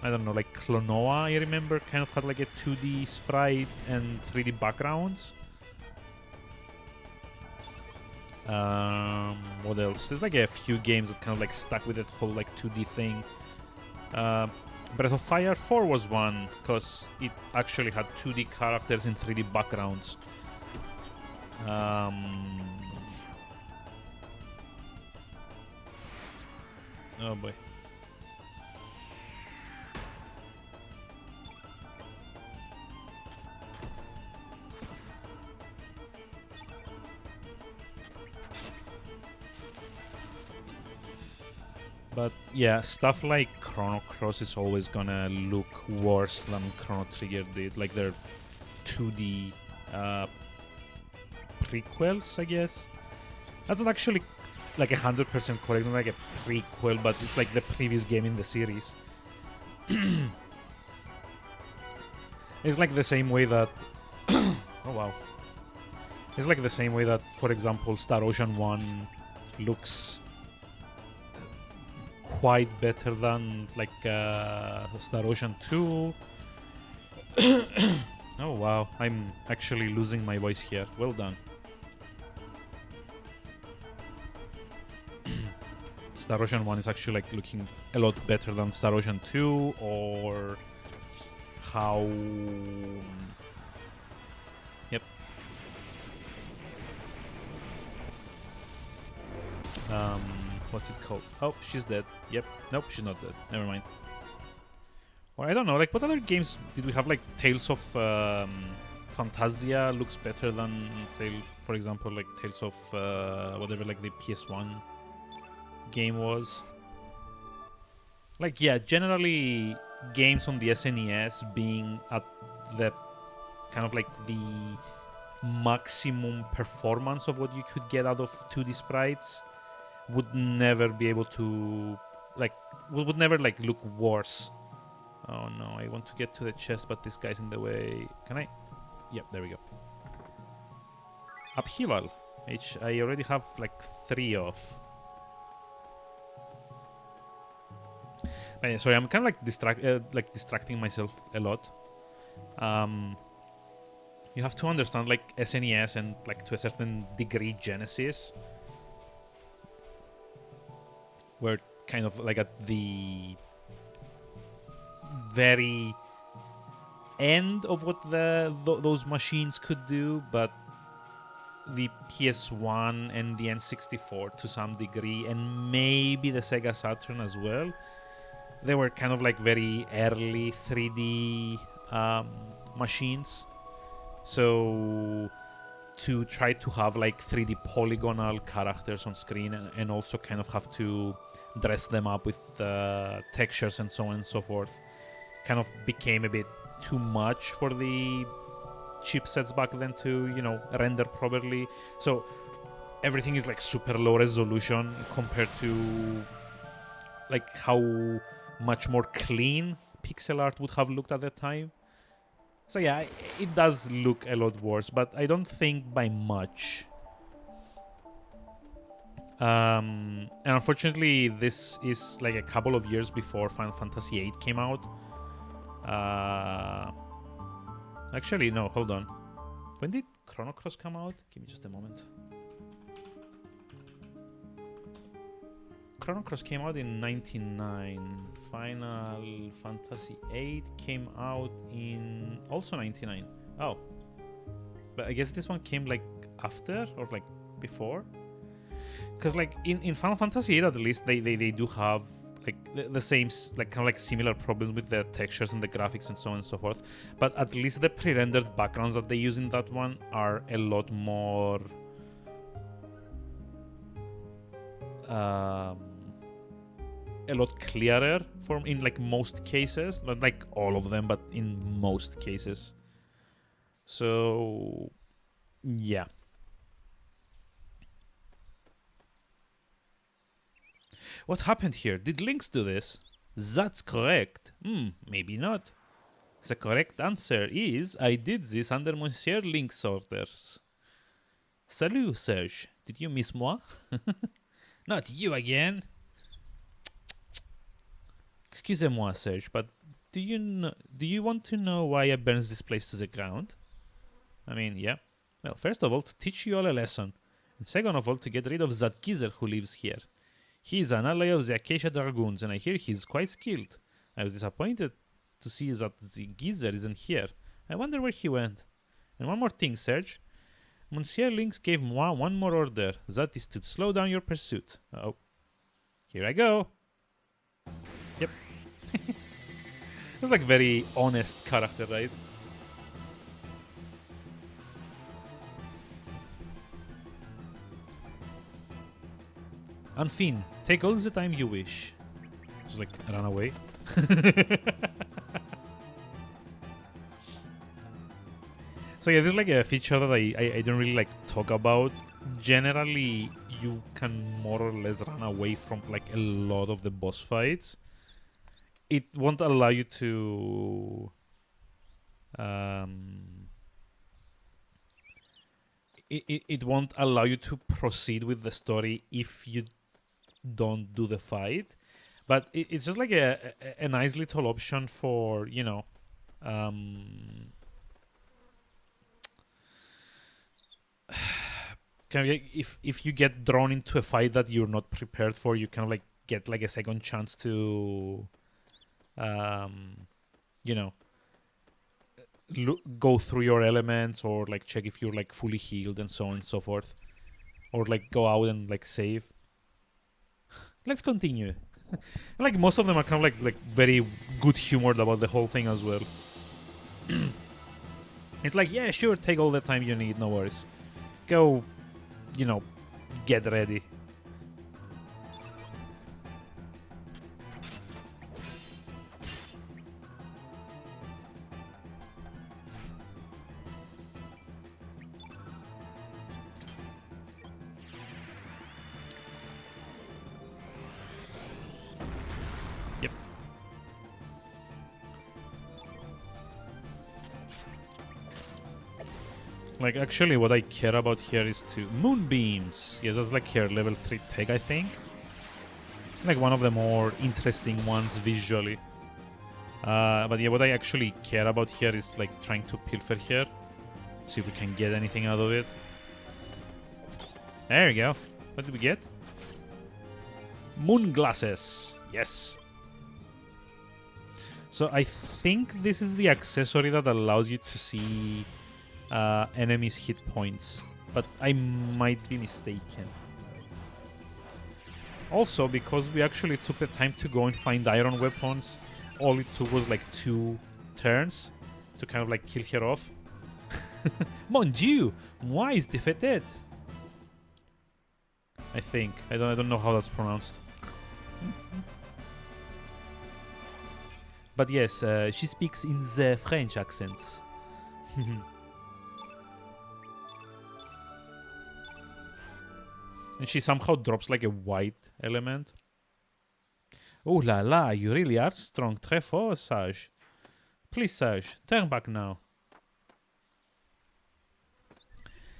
I don't know, like Chrono, I remember, kind of had like a 2D sprite and 3D backgrounds. What else? There's like a few games that kind of like stuck with that whole like 2D thing. Breath of Fire 4 was one, because it actually had 2D characters in 3D backgrounds. Oh boy. But yeah, stuff like Chrono Cross is always gonna look worse than Chrono Trigger did. Like they're 2D prequels, I guess. That's not actually like 100% correct. It's not like a prequel, but it's like the previous game in the series. It's like the same way that... oh wow. It's like the same way that, for example, Star Ocean 1 looks quite better than like Star Ocean 2. Oh wow, I'm actually losing my voice here. Well done. Star Ocean 1 is actually like looking a lot better than Star Ocean 2, or how... Yep. What's it called? Oh, she's dead. Yep. Nope, she's not dead. Never mind. Or I don't know, like what other games did we have? Like Tales of Fantasia looks better than, say, for example, like Tales of whatever like the PS1 game was. Like yeah, generally games on the SNES being at the kind of like the maximum performance of what you could get out of 2D sprites would never be able to like would never like look worse. Oh no, I want to get to the chest, but this guy's in the way. Can I? Yep, there we go. Upheaval, which I already have like 3 of. But yeah, sorry, I'm kind of like distracting myself a lot. You have to understand like SNES and like to a certain degree Genesis were kind of like at the very end of what those machines could do, but the PS1 and the N64 to some degree, and maybe the Sega Saturn as well, they were kind of like very early 3D machines. So to try to have like 3D polygonal characters on screen and also kind of have to dress them up with textures and so on and so forth kind of became a bit too much for the chipsets back then to, you know, render properly. So everything is like super low resolution compared to like how much more clean pixel art would have looked at the time. So yeah, it does look a lot worse, but I don't think by much. And unfortunately, this is like a couple of years before Final Fantasy VIII came out. Actually, no, hold on. When did Chrono Cross come out? Give me just a moment. Chrono Cross came out in 99. Final Fantasy VIII came out in also 99. Oh. But I guess this one came like after or like before? Because like in Final Fantasy VIII at least they do have like the same like kind of like similar problems with the textures and the graphics and so on and so forth. But at least the pre-rendered backgrounds that they use in that one are a lot more a lot clearer in like most cases, not like all of them, but in most cases. So yeah. What happened here? Did Lynx do this? That's correct. Maybe not. The correct answer is I did this under Monsieur Lynx orders. Salut, Serge. Did you miss moi? Not you again. Excusez-moi, Serge, but do you want to know why I burned this place to the ground? I mean, yeah. Well, first of all, to teach you all a lesson. And second of all, to get rid of that geezer who lives here. He is an ally of the Acacia Dragoons, and I hear he's quite skilled. I was disappointed to see that the geezer isn't here. I wonder where he went. And one more thing, Serge. Monsieur Lynx gave moi one more order. That is to slow down your pursuit. Oh. Here I go. Yep. It's like very honest character, right? Enfin, take all the time you wish. Just like run away. So yeah, this is like a feature that I don't really like talk about. Generally, you can more or less run away from like a lot of the boss fights. It won't allow you to it won't allow you to proceed with the story if you don't do the fight, but it's just like a nice little option for, you know, kind of if you get drawn into a fight that you're not prepared for, you kind of like get like a second chance to you know, go through your elements or like check if you're like fully healed and so on and so forth, or like go out and like save. Let's continue. Like most of them are kind of like very good humored about the whole thing as well. It's like, yeah, sure, take all the time you need, no worries. Go, you know, get ready. Like, actually, what I care about here is Moonbeams. Yes, that's like her level 3 tag, I think. Like one of the more interesting ones visually. But yeah, what I actually care about here is like trying to pilfer here. See if we can get anything out of it. There we go. What did we get? Moon glasses. Yes. So I think this is the accessory that allows you to see enemies' hit points, but I might be mistaken. Also, because we actually took the time to go and find iron weapons, all it took was like 2 turns to kind of like kill her off. Mon Dieu, moi is defeated. I think. I don't know how that's pronounced. But yes, she speaks in the French accents. And she somehow drops like a white element. Oh la la, you really are strong. Très fort, Sage. Please, Sage, turn back now.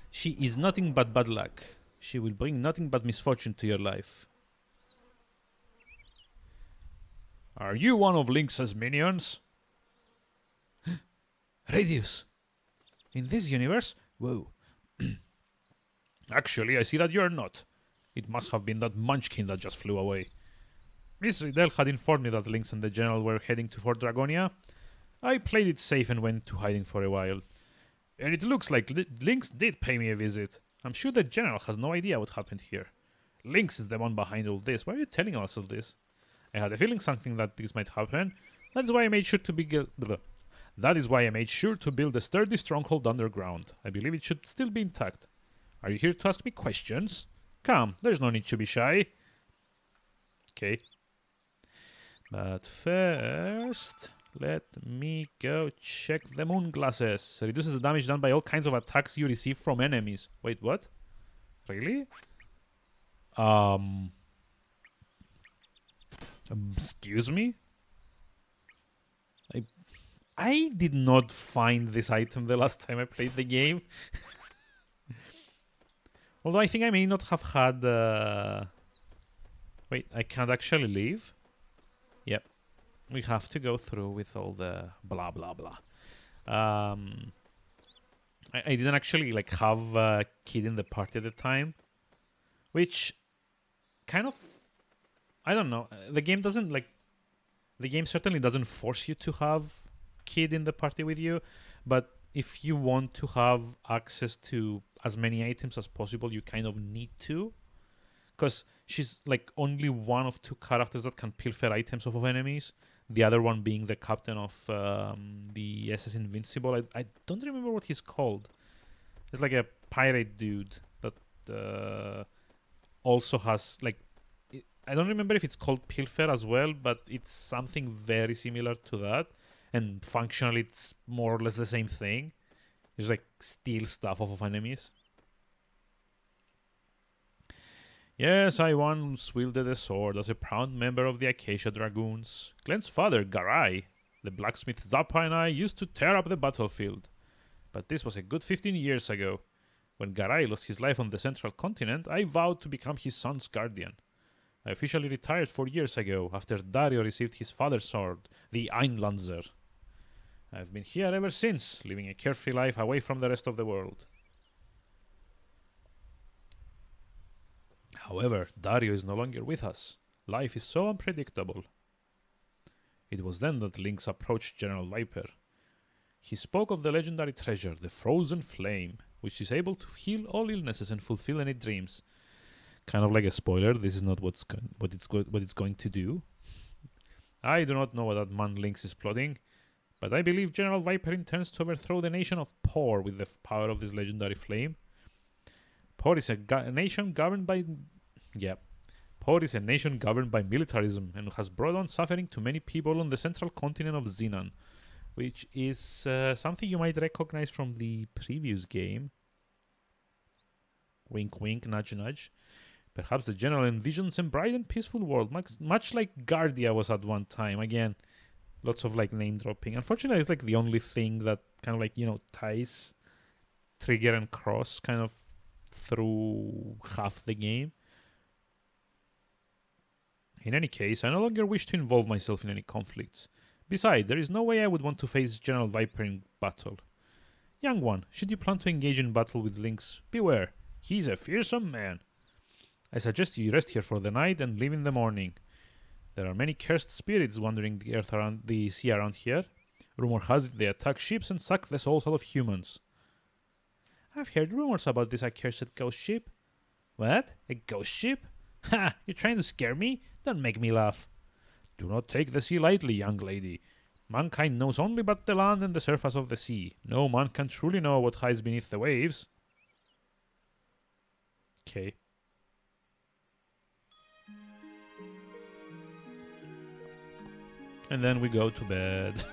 She is nothing but bad luck. She will bring nothing but misfortune to your life. Are you one of Lynx's minions? Radius. In this universe? Whoa. Actually, I see that you're not. It must have been that munchkin that just flew away. Miss Riddell had informed me that Lynx and the General were heading to Fort Dragonia. I played it safe and went to hiding for a while. And it looks like Lynx did pay me a visit. I'm sure the General has no idea what happened here. Lynx is the one behind all this. Why are you telling us all this? I had a feeling something that this might happen. That is why I made sure to build a sturdy stronghold underground. I believe it should still be intact. Are you here to ask me questions? Come, there's no need to be shy. Okay. But first, let me go check the moon glasses. Reduces the damage done by all kinds of attacks you receive from enemies. Wait, what? Really? Excuse me? I did not find this item the last time I played the game. Although I think I may not have had... Wait, I can't actually leave? Yep. We have to go through with all the blah blah blah. I didn't actually like have a kid in the party at the time. Which kind of... I don't know. The game doesn't like... The game certainly doesn't force you to have kid in the party with you. But if you want to have access to as many items as possible, you kind of need to. Because she's like only one of two characters that can pilfer items off of enemies. The other one being the captain of the SS Invincible. I don't remember what he's called. It's like a pirate dude that also has like... I don't remember if it's called pilfer as well, but it's something very similar to that. And functionally, it's more or less the same thing. It's like steal stuff off of enemies. Yes, I once wielded a sword as a proud member of the Acacia Dragoons. Glenn's father, Garai, the blacksmith Zappa, and I used to tear up the battlefield. But this was a good 15 years ago. When Garai lost his life on the Central Continent, I vowed to become his son's guardian. I officially retired 4 years ago after Dario received his father's sword, the Einlanzer. I've been here ever since, living a carefree life away from the rest of the world. However, Dario is no longer with us. Life is so unpredictable. It was then that Lynx approached General Viper. He spoke of the legendary treasure, the Frozen Flame, which is able to heal all illnesses and fulfill any dreams. Kind of like a spoiler, this is not what it's going to do. I do not know what that man Lynx is plotting, but I believe General Viper intends to overthrow the nation of Por with the power of this legendary flame. Por is a nation governed by... Por is a nation governed by militarism and has brought on suffering to many people on the central continent of Xenon, which is something you might recognize from the previous game. Wink wink, nudge nudge. Perhaps the general envisions a bright and peaceful world, much like Guardia was at one time. Again, lots of like name dropping. Unfortunately, it's like the only thing that kind of like, you know, ties Trigger and Cross kind of through half the game. In any case, I no longer wish to involve myself in any conflicts. Besides, there is no way I would want to face General Viper in battle. Young one, should you plan to engage in battle with Lynx, beware. He's a fearsome man. I suggest you rest here for the night and leave in the morning. There are many cursed spirits wandering the sea around here. Rumor has it they attack ships and suck the souls out of humans. I've heard rumors about this accursed ghost ship. What? A ghost ship? Ha! You're trying to scare me? Don't make me laugh. Do not take the sea lightly, young lady. Mankind knows only but the land and the surface of the sea. No man can truly know what hides beneath the waves. Okay. And then we go to bed.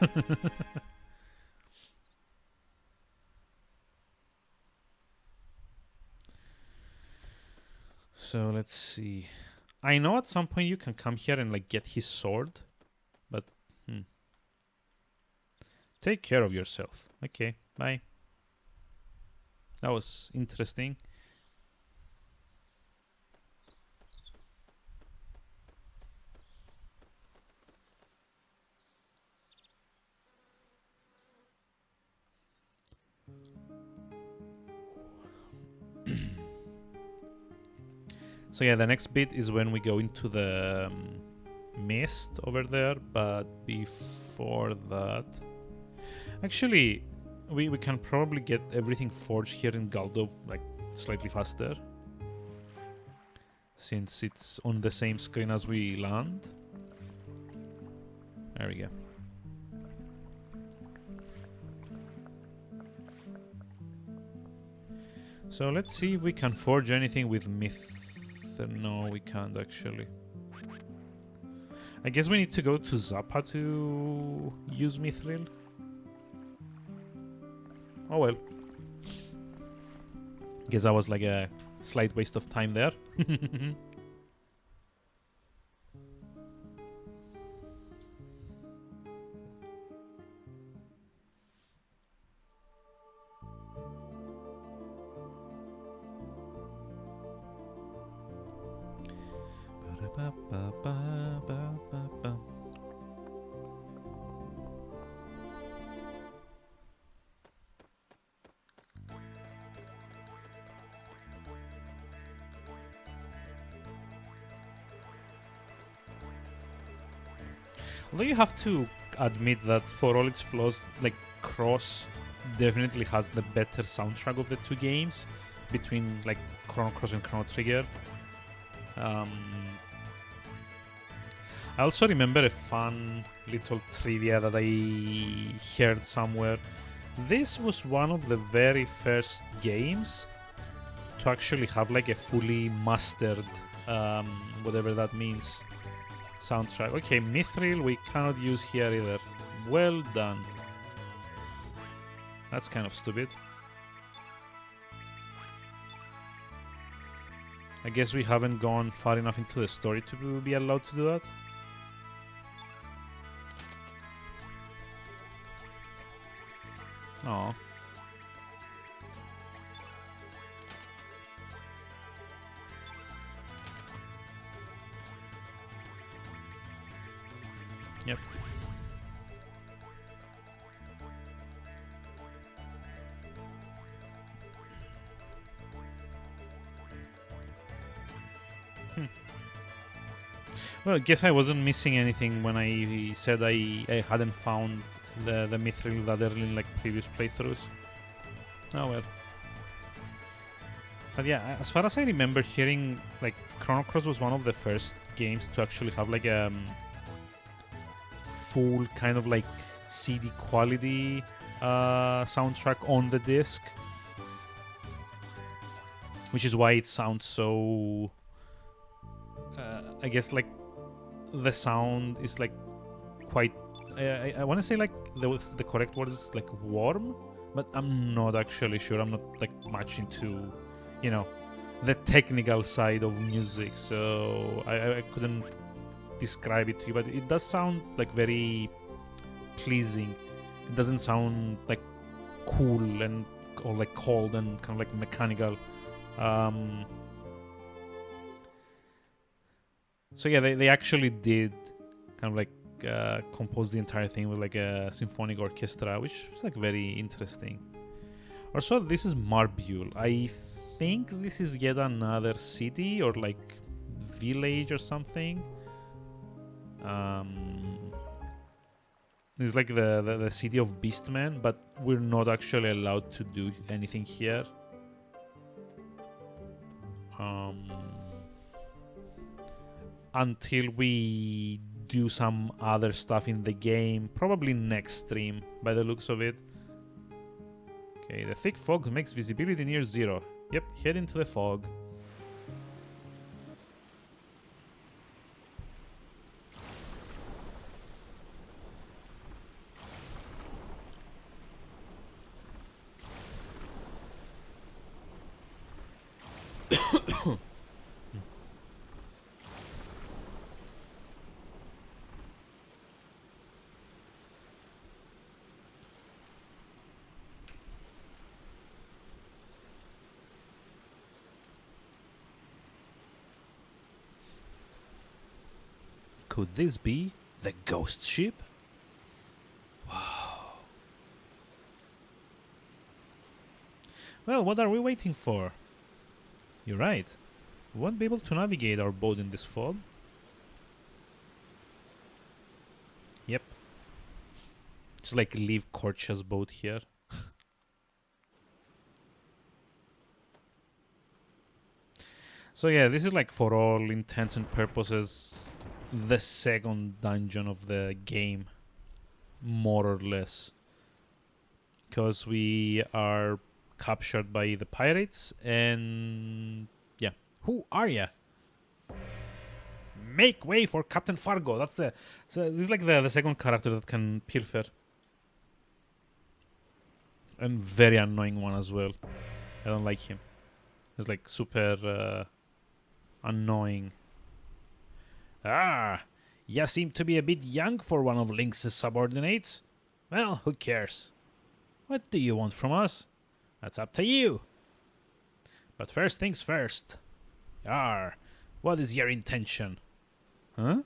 So let's see. I know at some point you can come here and like get his sword, but take care of yourself. Okay, bye. That was interesting. So yeah, the next bit is when we go into the mist over there, but before that... Actually, we can probably get everything forged here in Galdov like slightly faster, since it's on the same screen as we land. There we go. So let's see if we can forge anything with myth. No, we can't actually. I guess we need to go to Zappa to use mithril. Oh well. Guess that was like a slight waste of time there. Although you have to admit that for all its flaws, like Cross definitely has the better soundtrack of the two games between like Chrono Cross and Chrono Trigger. I also remember a fun little trivia that I heard somewhere. This was one of the very first games to actually have like a fully mastered, whatever that means, soundtrack. Okay, mithril we cannot use here either. Well done. That's kind of stupid. I guess we haven't gone far enough into the story to be allowed to do that. Oh. Yep. Well, I guess I wasn't missing anything when I said I hadn't found the mithril that early in like previous playthroughs. Oh well. But yeah, as far as I remember hearing, like Chrono Cross was one of the first games to actually have like a full kind of like CD quality soundtrack on the disc, which is why it sounds so I guess like the sound is like quite I want to say like the correct word is like warm, but I'm not actually sure. I'm not like much into, you know, the technical side of music, so I couldn't describe it to you, but it does sound like very pleasing. It doesn't sound like cool and or like cold and kind of like mechanical. So yeah, they actually did kind of like compose the entire thing with like a symphonic orchestra, which is like very interesting. Also, this is Marbule. I think this is yet another city or like village or something. It's like the city of Beastmen, but we're not actually allowed to do anything here. Until we do some other stuff in the game, probably next stream, by the looks of it. Okay, the thick fog makes visibility near zero. Yep, head into the fog. Could this be the ghost ship? Wow. Well, what are we waiting for? You're right. We won't be able to navigate our boat in this fog. Yep. Just like leave Korcha's boat here. So yeah, this is like for all intents and purposes the second dungeon of the game, more or less, because we are captured by the pirates. And yeah, who are ya? Make way for Captain Fargo. That's the this is like the second character that can pilfer, and very annoying one as well. I don't like him. He's like super annoying. Ah, you seem to be a bit young for one of Lynx's subordinates. Well, who cares? What do you want from us? That's up to you. But first things first. What is your intention? Huh?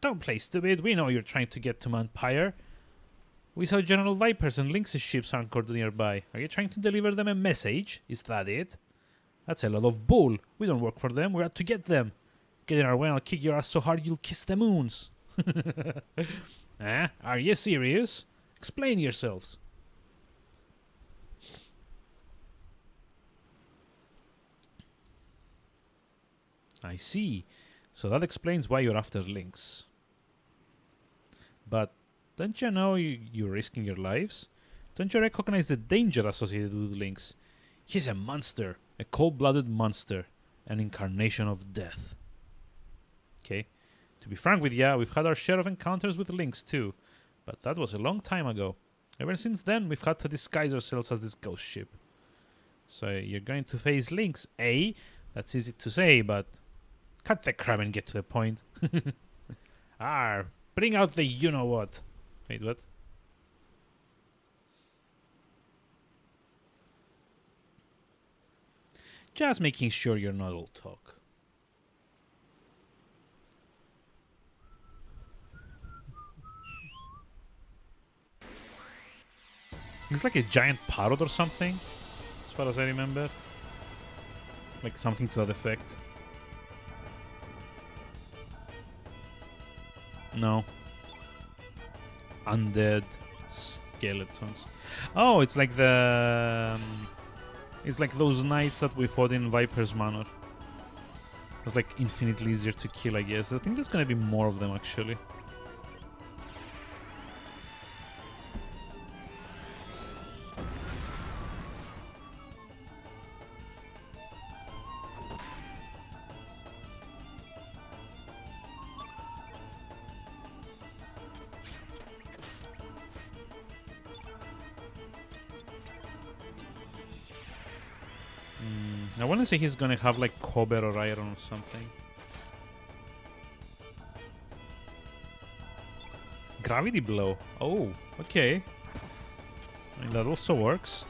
Don't play stupid. We know you're trying to get to Mount Pyre. We saw General Viper's and Lynx's ships anchored nearby. Are you trying to deliver them a message? Is that it? That's a lot of bull. We don't work for them. We're out to get them. Get in our way and I'll kick your ass so hard you'll kiss the moons. Are you serious? Explain yourselves. I see. So that explains why you're after Lynx. But don't you know you're risking your lives? Don't you recognize the danger associated with Lynx? He's a monster. A cold-blooded monster. An incarnation of death. Okay. To be frank with ya, we've had our share of encounters with Lynx too. But that was a long time ago. Ever since then, we've had to disguise ourselves as this ghost ship. So you're going to face Lynx, eh? That's easy to say, but cut the crap and get to the point. Bring out the you-know-what. Wait, what? Just making sure you're not all talk. It's like a giant parrot or something, as far as I remember. Like something to that effect. No. Undead skeletons. Oh, it's like the... it's like those knights that we fought in Viper's Manor. It's like infinitely easier to kill, I guess. I think there's gonna be more of them, actually. I want to say he's gonna have like copper or iron or something. Gravity blow. Oh, okay. I mean, that also works.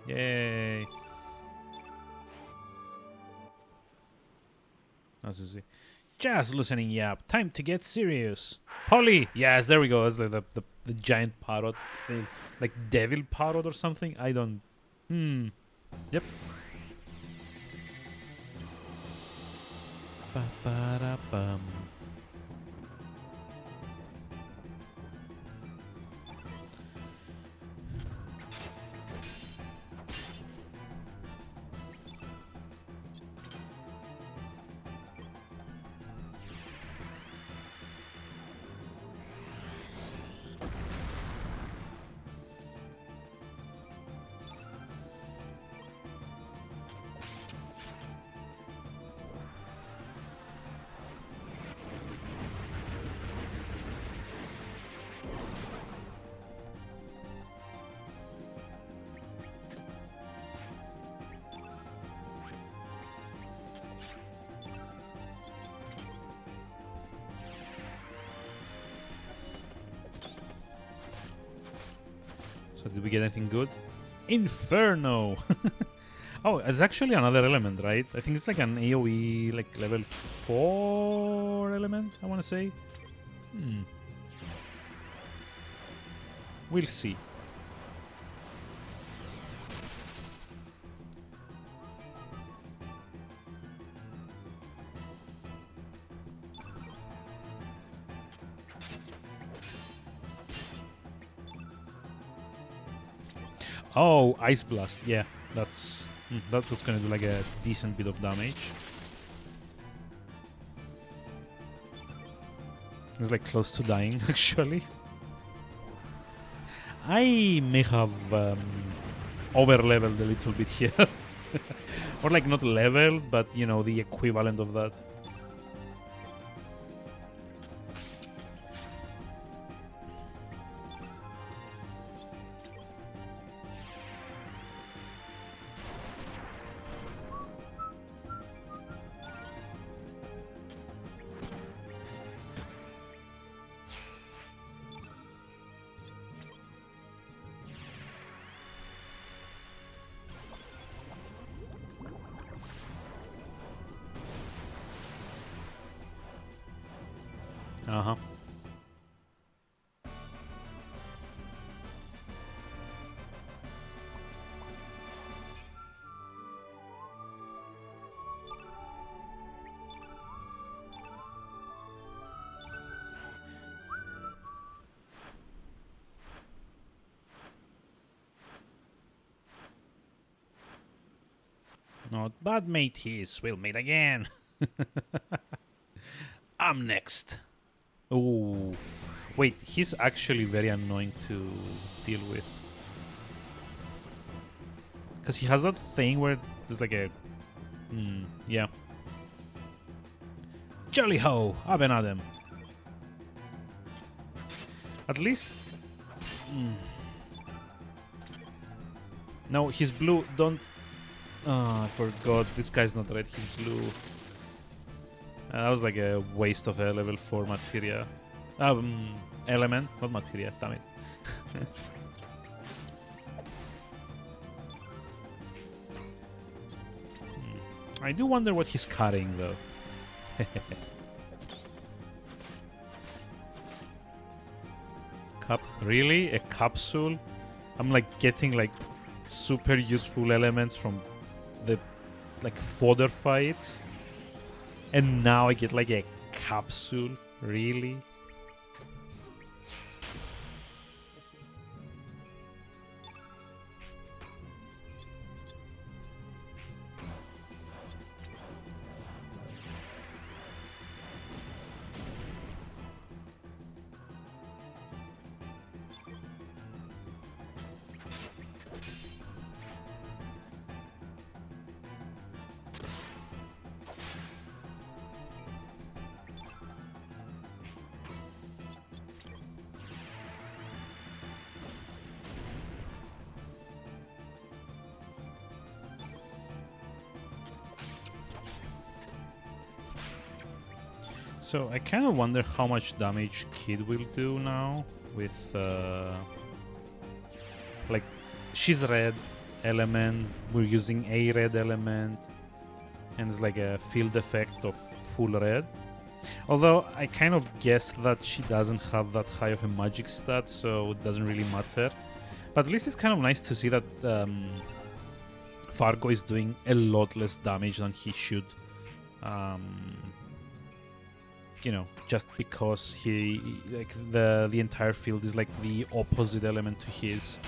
Yay. That's easy. Just loosening you up. Time to get serious. Polly! Yes, there we go. That's like the giant parrot thing. Like Devil Parrot or something? I don't... Yep. Ba-ba-da-bum. So did we get anything good? Inferno! Oh, it's actually another element, right? I think it's like an AoE, like level 4 element, I want to say. We'll see. Oh, Ice Blast. Yeah, that's gonna do like a decent bit of damage. It's like close to dying, actually. I may have over-leveled a little bit here. Or like not leveled, but you know, the equivalent of that. Uh-huh. Not bad, mateys. We'll meet again. I'm next. Oh, wait, he's actually very annoying to deal with. Because he has that thing where there's like a... yeah. Jolly ho! Up and at him. At least... No, he's blue. Don't... I forgot. This guy's not red, he's blue. That was like a waste of a level 4 materia. Element, not materia, damn it. I do wonder what he's carrying though. Really? A capsule? I'm like getting like super useful elements from the like fodder fights. And now I get like a capsule? Really? So I kind of wonder how much damage Kid will do now with like she's red element, we're using a red element, and it's like a field effect of full red. Although I kind of guess that she doesn't have that high of a magic stat, so it doesn't really matter. But at least it's kind of nice to see that Fargo is doing a lot less damage than he should. You know, just because he like the entire field is like the opposite element to his.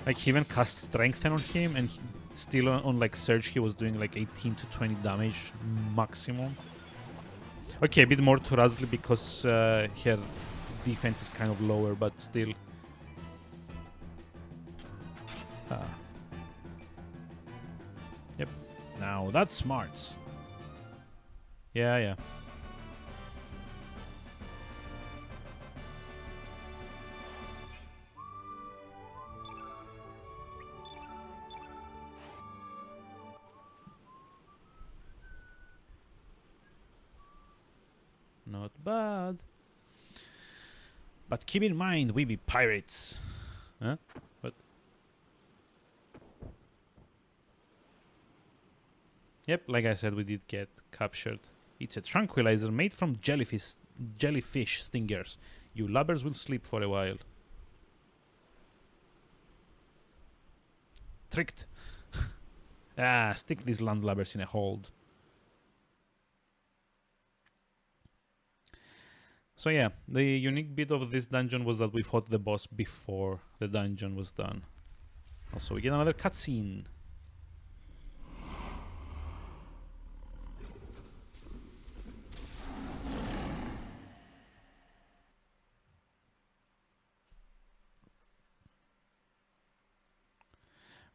Like he even cast Strengthen on him, and still on like Surge he was doing like 18 to 20 damage maximum. Okay, a bit more to Razli because her defense is kind of lower, but still. Yep. Now that's smarts. Yeah, yeah. Not bad. But keep in mind, we be pirates. Huh? What? Yep, like I said, we did get captured. It's a tranquilizer made from jellyfish stingers. You lubbers will sleep for a while. Tricked. Stick these landlubbers in a hold. So yeah, the unique bit of this dungeon was that we fought the boss before the dungeon was done. Also, we get another cutscene.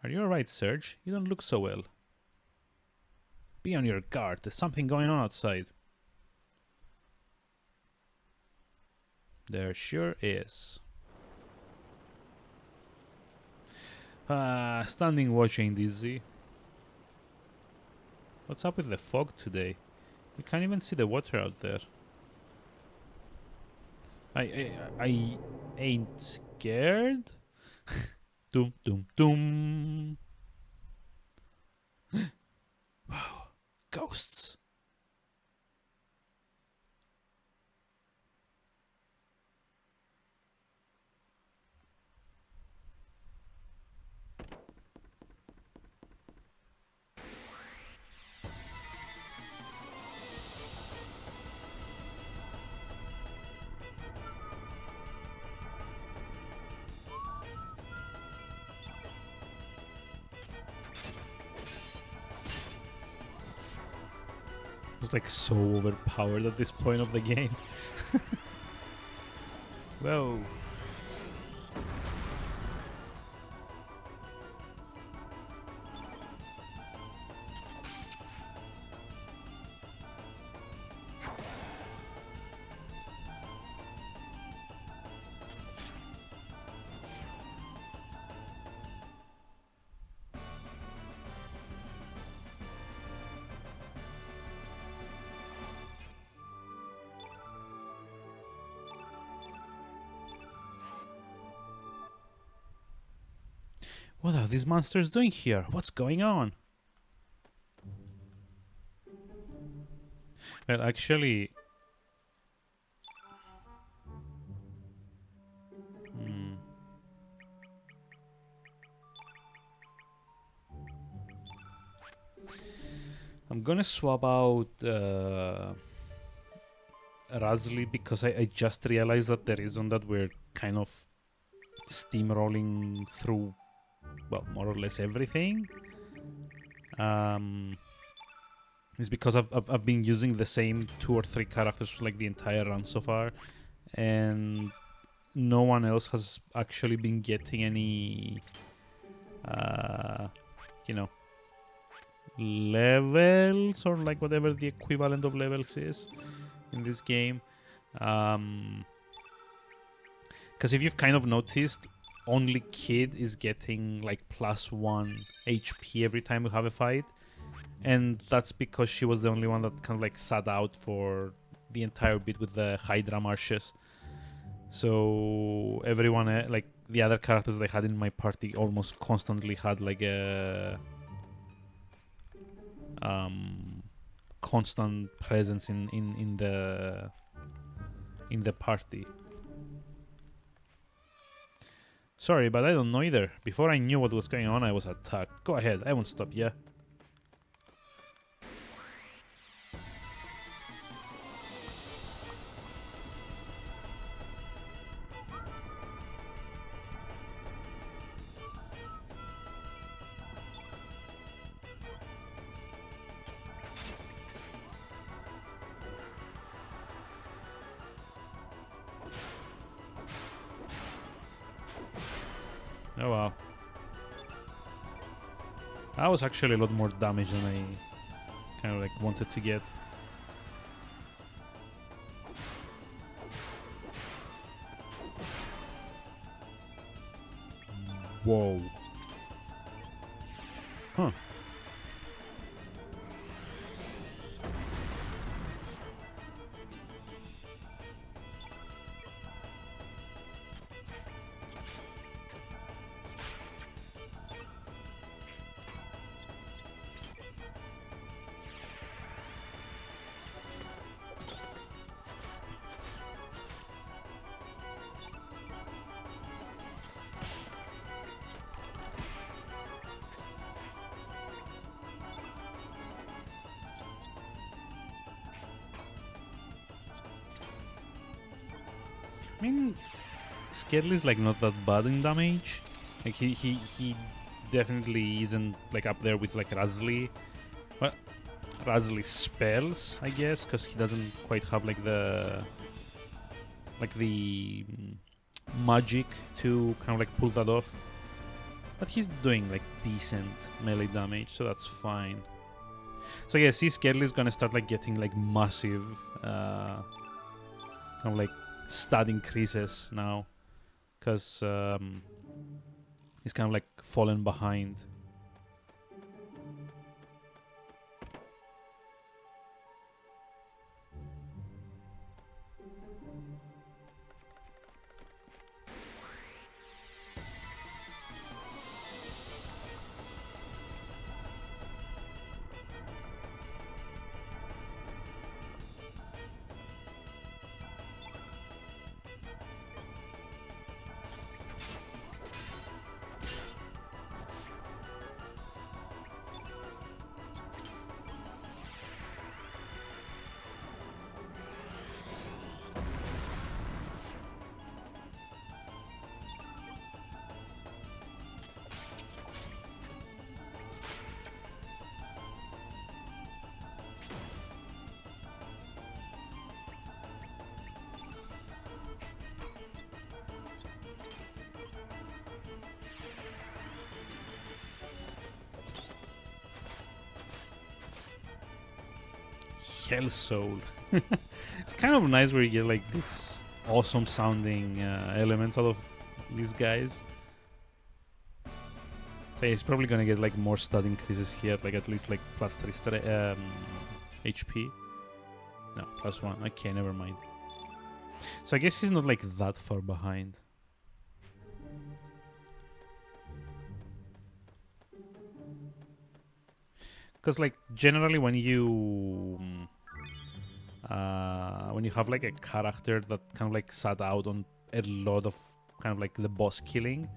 Are you alright, Serge? You don't look so well. Be on your guard. There's something going on outside. There sure is. Standing watching dizzy. What's up with the fog today? You can't even see the water out there. I ain't scared. Doom, doom, doom. Wow, ghosts. It's like so overpowered at this point of the game. Whoa. What are these monsters doing here? What's going on? Well, actually... I'm gonna swap out Razli because I just realized that the reason that we're kind of steamrolling through, well, more or less everything, is because I've been using the same 2 or 3 characters for like the entire run so far, and no one else has actually been getting any, you know, levels or like whatever the equivalent of levels is in this game. Because if you've kind of noticed, only Kid is getting like +1 HP every time we have a fight, and that's because she was the only one that kind of like sat out for the entire bit with the Hydra marshes. So everyone, like the other characters they had in my party, almost constantly had like a constant presence in the in the party. Sorry, but I don't know either. Before I knew what was going on, I was attacked. Go ahead, I won't stop ya. Oh wow. That was actually a lot more damage than I kind of like wanted to get. Whoa. Huh. I mean, Scarely's like not that bad in damage. Like he definitely isn't like up there with like Razli. Well, Razli spells, I guess, because he doesn't quite have like the magic to kind of like pull that off. But he's doing like decent melee damage, so that's fine. So yeah, see, Scarely's gonna start like getting like massive kind of like stat increases now, because he's kind of like fallen behind. Hell Soul. It's kind of nice where you get like this awesome sounding elements out of these guys. So he's probably gonna get like more stat increases here, like at least like plus 3 HP. No, plus 1. Okay, never mind. So I guess he's not like that far behind. Because like generally when you have like a character that kind of like sat out on a lot of kind of like the boss killing,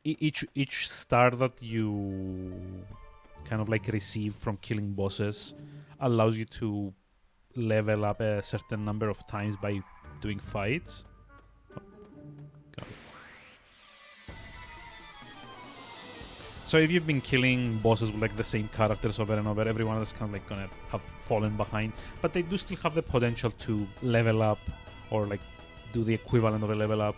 each star that you kind of like receive from killing bosses allows you to level up a certain number of times by doing fights. So if you've been killing bosses with like the same characters over and over, everyone is kind of like gonna have fallen behind, but they do still have the potential to level up or like do the equivalent of a level up.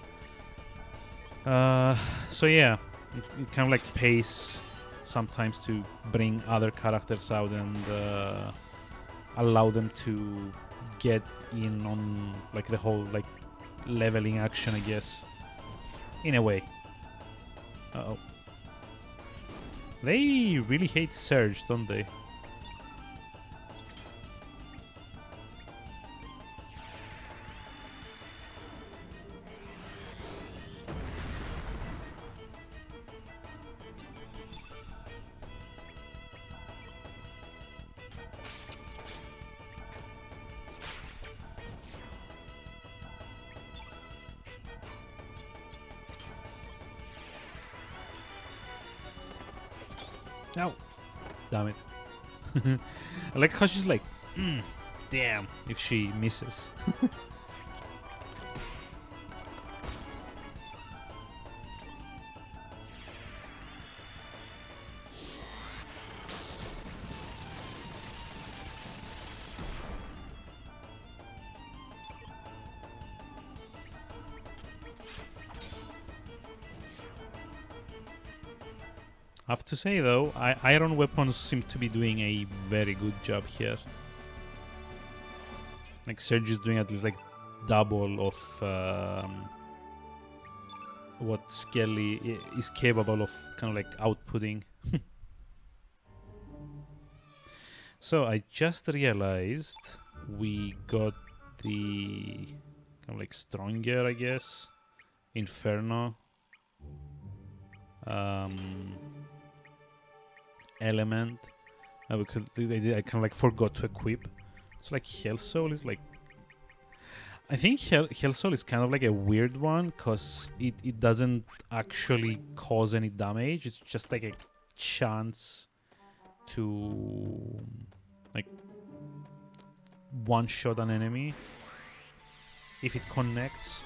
So yeah, it kind of like pays sometimes to bring other characters out and allow them to get in on like the whole like leveling action, I guess, in a way. Uh-oh. They really hate Surge, don't they? Ow! Damn it. I like how she's like, damn, if she misses. I have to say though, iron weapons seem to be doing a very good job here. Like Surge is doing at least like double of what Skelly is capable of kind of like outputting. So I just realized we got the kind of like stronger, I guess, Inferno element. Because I kind of like forgot to equip. It's like Hell Soul is like, I think Hell Soul is kind of like a weird one because it doesn't actually cause any damage. It's just like a chance to like one-shot an enemy if it connects.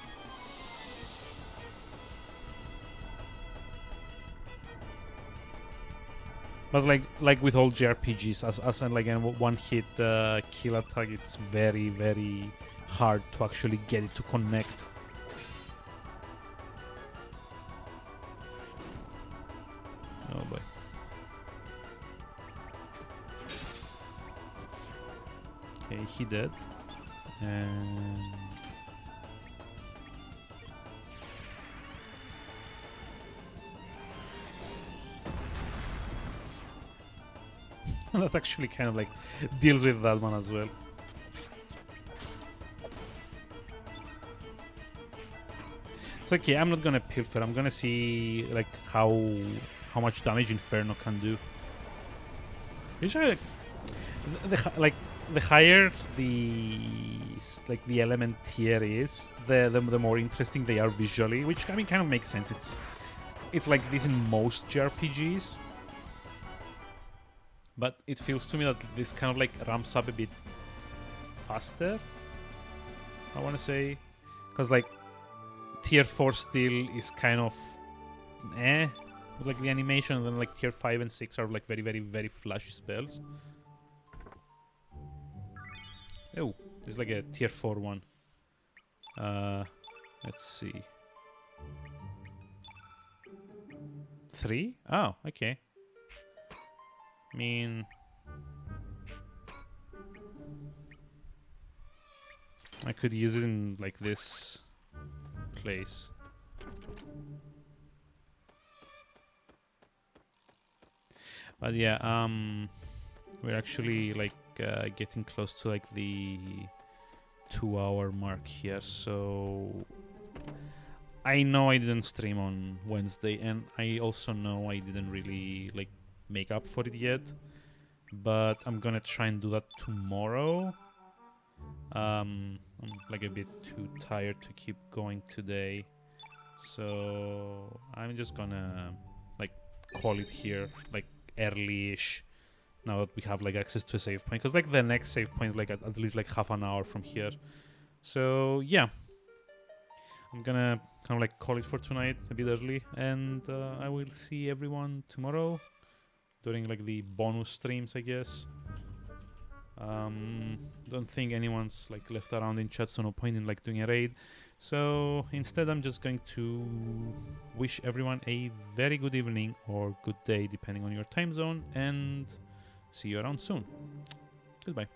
But like with all JRPGs, as like a one-hit kill attack, it's very, very hard to actually get it to connect. Oh boy. Okay, he dead. And that actually kind of like deals with that one as well. It's okay, I'm not gonna pilfer. I'm gonna see like how much damage Inferno can do. Usually, the higher the element tier is, the more interesting they are visually, which I mean kind of makes sense. It's like this in most JRPGs. But it feels to me that this kind of like ramps up a bit faster, I want to say. Because like tier 4 still is kind of with like the animation, and then like tier 5 and 6 are like very, very, very flashy spells. Oh, this is like a tier 4 one. Let's see. 3? Oh, okay. I mean, I could use it in like this place. But yeah, we're actually like getting close to like the 2-hour mark here, so I know I didn't stream on Wednesday, and I also know I didn't really like make up for it yet, but I'm gonna try and do that tomorrow. I'm like a bit too tired to keep going today, so I'm just gonna like call it here like early-ish now that we have like access to a save point, because like the next save point is like at least like half an hour from here. So yeah, I'm gonna kind of like call it for tonight a bit early, and I will see everyone tomorrow during like the bonus streams, I guess. Don't think anyone's like left around in chat, so no point in like doing a raid. So instead I'm just going to wish everyone a very good evening or good day depending on your time zone, and see you around soon. Goodbye.